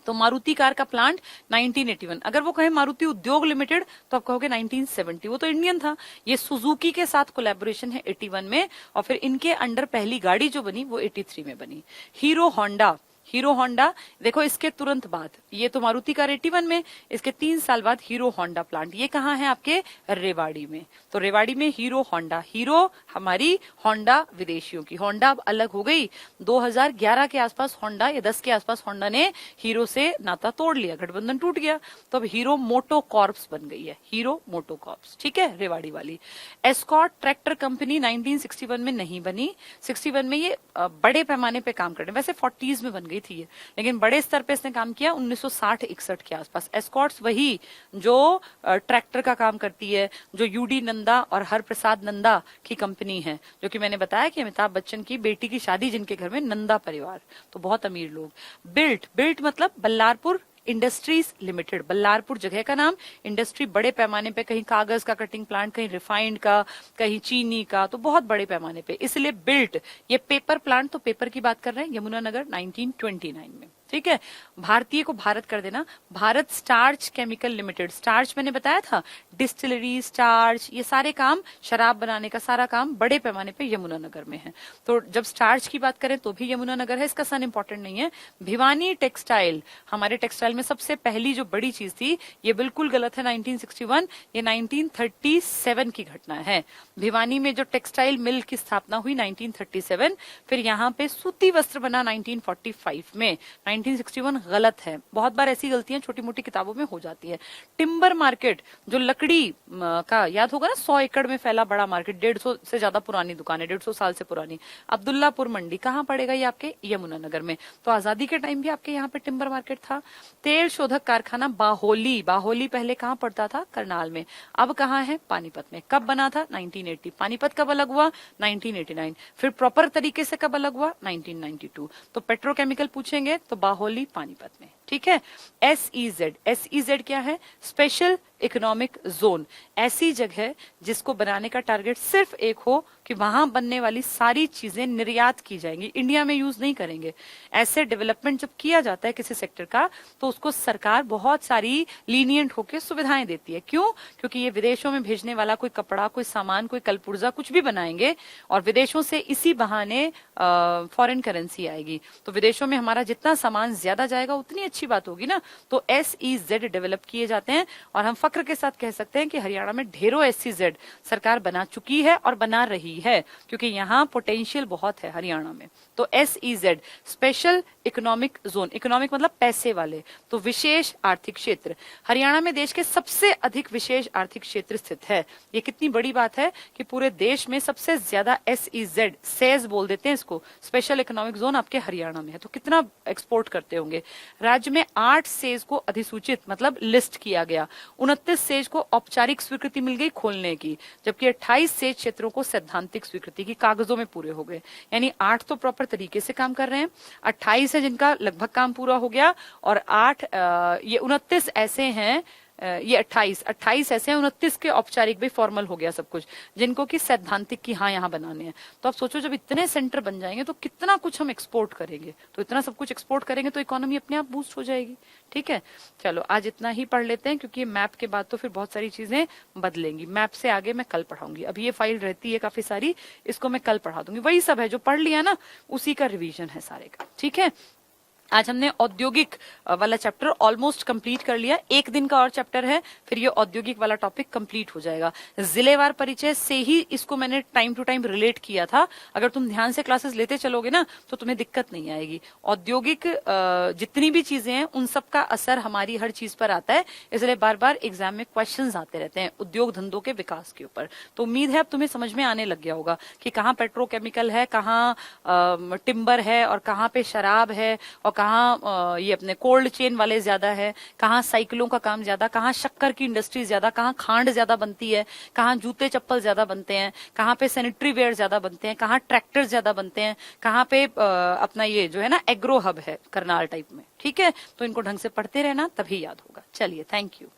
तो मारुति कार का प्लांट 1981। अगर वो कहे मारुति उद्योग लिमिटेड तो आप कहोगे 1970, वो तो इंडियन था। ये सुजुकी के साथ कोलैबोरेशन है 81 में, और फिर इनके अंडर पहली गाड़ी जो बनी वो 83 में बनी। हीरो होंडा, हीरो होंडा देखो इसके तुरंत बाद, ये तो मारुति कार 81 में, इसके 3 साल बाद हीरो होंडा प्लांट, ये कहाँ है? आपके रेवाड़ी में। तो रेवाड़ी में हीरो होंडा, हीरो हमारी, होंडा विदेशियों की। होंडा अब अलग हो गई, 2011 के आसपास होंडा या 10 के आसपास होंडा ने हीरो से नाता तोड़ लिया, गठबंधन टूट गया, तो अब हीरो मोटो कॉर्प्स बन गई है, हीरो मोटो कॉर्प्स, ठीक है, रेवाड़ी वाली। एस्कॉर्ट ट्रैक्टर कंपनी 1961 में नहीं बनी, 61 में ये बड़े पैमाने पे काम करने, वैसे 40s में बन गई थी ये, लेकिन बड़े स्तर पे इसने काम किया 1960-61 के आसपास। एस्कॉर्ट्स वही जो ट्रैक्टर का काम करती है, जो यूडी नंदा और हरप्रसाद नंदा की कंपनी है, जो कि मैंने बताया कि अमिताभ बच्चन की बेटी की शादी जिनके घर में, नंदा परिवार, तो बहुत अमीर लोग। बिल्ट, बिल्ट मतलब बल्लारपुर इंडस्ट्रीज लिमिटेड, बल्लारपुर जगह का नाम, इंडस्ट्री बड़े पैमाने पे, कहीं कागज का कटिंग प्लांट, कहीं रिफाइंड का, कहीं चीनी का, तो बहुत बड़े पैमाने पे, इसलिए बिल्ट। ये पेपर प्लांट, तो पेपर की बात कर रहे हैं, यमुनानगर 1929 में, ठीक है। भारतीय को भारत कर देना, Bharat starch chemical limited, starch मैंने बताया था, डिस्टिलरी, स्टार्च, ये सारे काम, शराब बनाने का सारा काम बड़े पैमाने पे यमुनानगर में है। तो जब स्टार्च की बात करें तो भी यमुनानगर है, इसका सन इंपॉर्टेंट नहीं है। भिवानी टेक्सटाइल, हमारे टेक्सटाइल में सबसे पहली जो बड़ी चीज थी, ये बिल्कुल गलत है 1961, ये 1937 की घटना है। भिवानी में जो टेक्सटाइल मिल की स्थापना हुई 1937, फिर यहाँ पे सूती वस्त्र बना 1945 में। 1961 गलत है, बहुत बार ऐसी गलतियां छोटी मोटी किताबों में हो जाती है। टिम्बर मार्केट, जो लकड़ी का, याद होगा ना, 100 एकड़ में फैला बड़ा मार्केट, 150 से ज्यादा पुरानी दुकान है, 150 साल से पुरानी। अब्दुल्लापुर मंडी कहाँ पड़ेगा? ये आपके यमुनानगर में। तो आजादी के टाइम भी आपके यहाँ पे टिम्बर मार्केट था। तेल शोधक कारखाना बाहोली, बाहोली पहले कहाँ पड़ता था? करनाल में, अब कहाँ है? पानीपत में। कब बना था? 1980। पानीपत कब अलग हुआ? 1989। फिर प्रॉपर तरीके से कब अलग हुआ? 1992। तो पेट्रोकेमिकल पूछेंगे तो बाहोली पानीपत में, ठीक है। SEZ, SEZ क्या है? स्पेशल इकोनॉमिक जोन, ऐसी जगह जिसको बनाने का टारगेट सिर्फ एक हो कि वहां बनने वाली सारी चीजें निर्यात की जाएंगी, इंडिया में यूज नहीं करेंगे। ऐसे डेवलपमेंट जब किया जाता है किसी सेक्टर का, तो उसको सरकार बहुत सारी लीनियंट होकर सुविधाएं देती है। क्यों? क्योंकि ये विदेशों में भेजने वाला कोई कपड़ा, कोई सामान, कोई कलपुर्जा कुछ भी बनाएंगे, और विदेशों से इसी बहाने फॉरेन करेंसी आएगी, तो विदेशों में हमारा जितना सामान ज्यादा जाएगा उतनी अच्छी बात होगी ना। तो SEZ डेवलप किए जाते हैं, और हम फक्र के साथ कह सकते हैं कि हरियाणा में ढेरों SEZ सरकार बना चुकी है और बना रही है, क्योंकि यहाँ पोटेंशियल बहुत है हरियाणा में। तो SEZ special economic zone, economic मतलब पैसे वाले, तो विशेष आर्थिक क्षेत्र। हरियाणा में देश के सबसे अधिक विशेष आर्थिक क्षेत्र स्थित है। ये कितनी बड़ी बात है कि पूरे देश में सबसे ज्यादा SEZ, सेज बोल देते हैं इसको, स्पेशल इकोनॉमिक जोन आपके हरियाणा में है। तो कितना एक्सपोर्ट करते होंगे। राज्य में 8 सेज को अधिसूचित मतलब लिस्ट किया गया, 29 सेज को औपचारिक स्वीकृति मिल गई खोलने की, जबकि 28 सेज क्षेत्रों को सैद्धांतिक स्वीकृति की कागजों में पूरे हो गए। यानी 8 तो प्रॉपर तरीके से काम कर रहे हैं, 28 है जिनका लगभग काम पूरा हो गया, और 8 ये 29 ऐसे हैं ये 28 ऐसे हैं, 29 के औपचारिक भी फॉर्मल हो गया सब कुछ, जिनको कि सैद्धांतिक की हाँ यहाँ बनाने हैं। तो आप सोचो जब इतने सेंटर बन जाएंगे तो कितना कुछ हम एक्सपोर्ट करेंगे, तो इतना सब कुछ एक्सपोर्ट करेंगे तो इकोनॉमी अपने आप बूस्ट हो जाएगी। ठीक है, चलो आज इतना ही पढ़ लेते हैं, क्योंकि मैप के बाद तो फिर बहुत सारी चीजें बदलेंगी। मैप से आगे मैं कल पढ़ाऊंगी, अभी ये फाइल रहती है काफी सारी, इसको मैं कल पढ़ा दूंगी। वही सब है जो पढ़ लिया ना, उसी का रिवीजन है सारे का। ठीक है, आज हमने औद्योगिक वाला चैप्टर ऑलमोस्ट कंप्लीट कर लिया, एक दिन का और चैप्टर है, फिर ये औद्योगिक वाला टॉपिक कंप्लीट हो जाएगा। जिलेवार परिचय से ही इसको मैंने टाइम टू टाइम रिलेट किया था, अगर तुम ध्यान से क्लासेस लेते चलोगे ना तो तुम्हें दिक्कत नहीं आएगी। औद्योगिक जितनी भी चीजें हैं उन सब का असर हमारी हर चीज पर आता है, इसलिए बार बार एग्जाम में क्वेश्चंस आते रहते हैं उद्योग धंधों के विकास के ऊपर। तो उम्मीद है अब तुम्हें समझ में आने लग गया होगा कि कहाँ पेट्रोकेमिकल है, कहाँ टिम्बर है, और कहाँ पे शराब है, और कहाँ ये अपने कोल्ड चेन वाले ज्यादा है, कहाँ साइकिलों का काम ज्यादा, कहाँ शक्कर की इंडस्ट्री ज्यादा, कहाँ खांड ज्यादा बनती है, कहाँ जूते चप्पल ज्यादा बनते हैं, कहाँ पे सैनिटरी वेयर ज्यादा बनते हैं, कहाँ ट्रैक्टर ज्यादा बनते हैं, कहाँ पे अपना ये जो है ना एग्रो हब है करनाल टाइप में। ठीक है, तो इनको ढंग से पढ़ते रहना तभी याद होगा। चलिए, थैंक यू।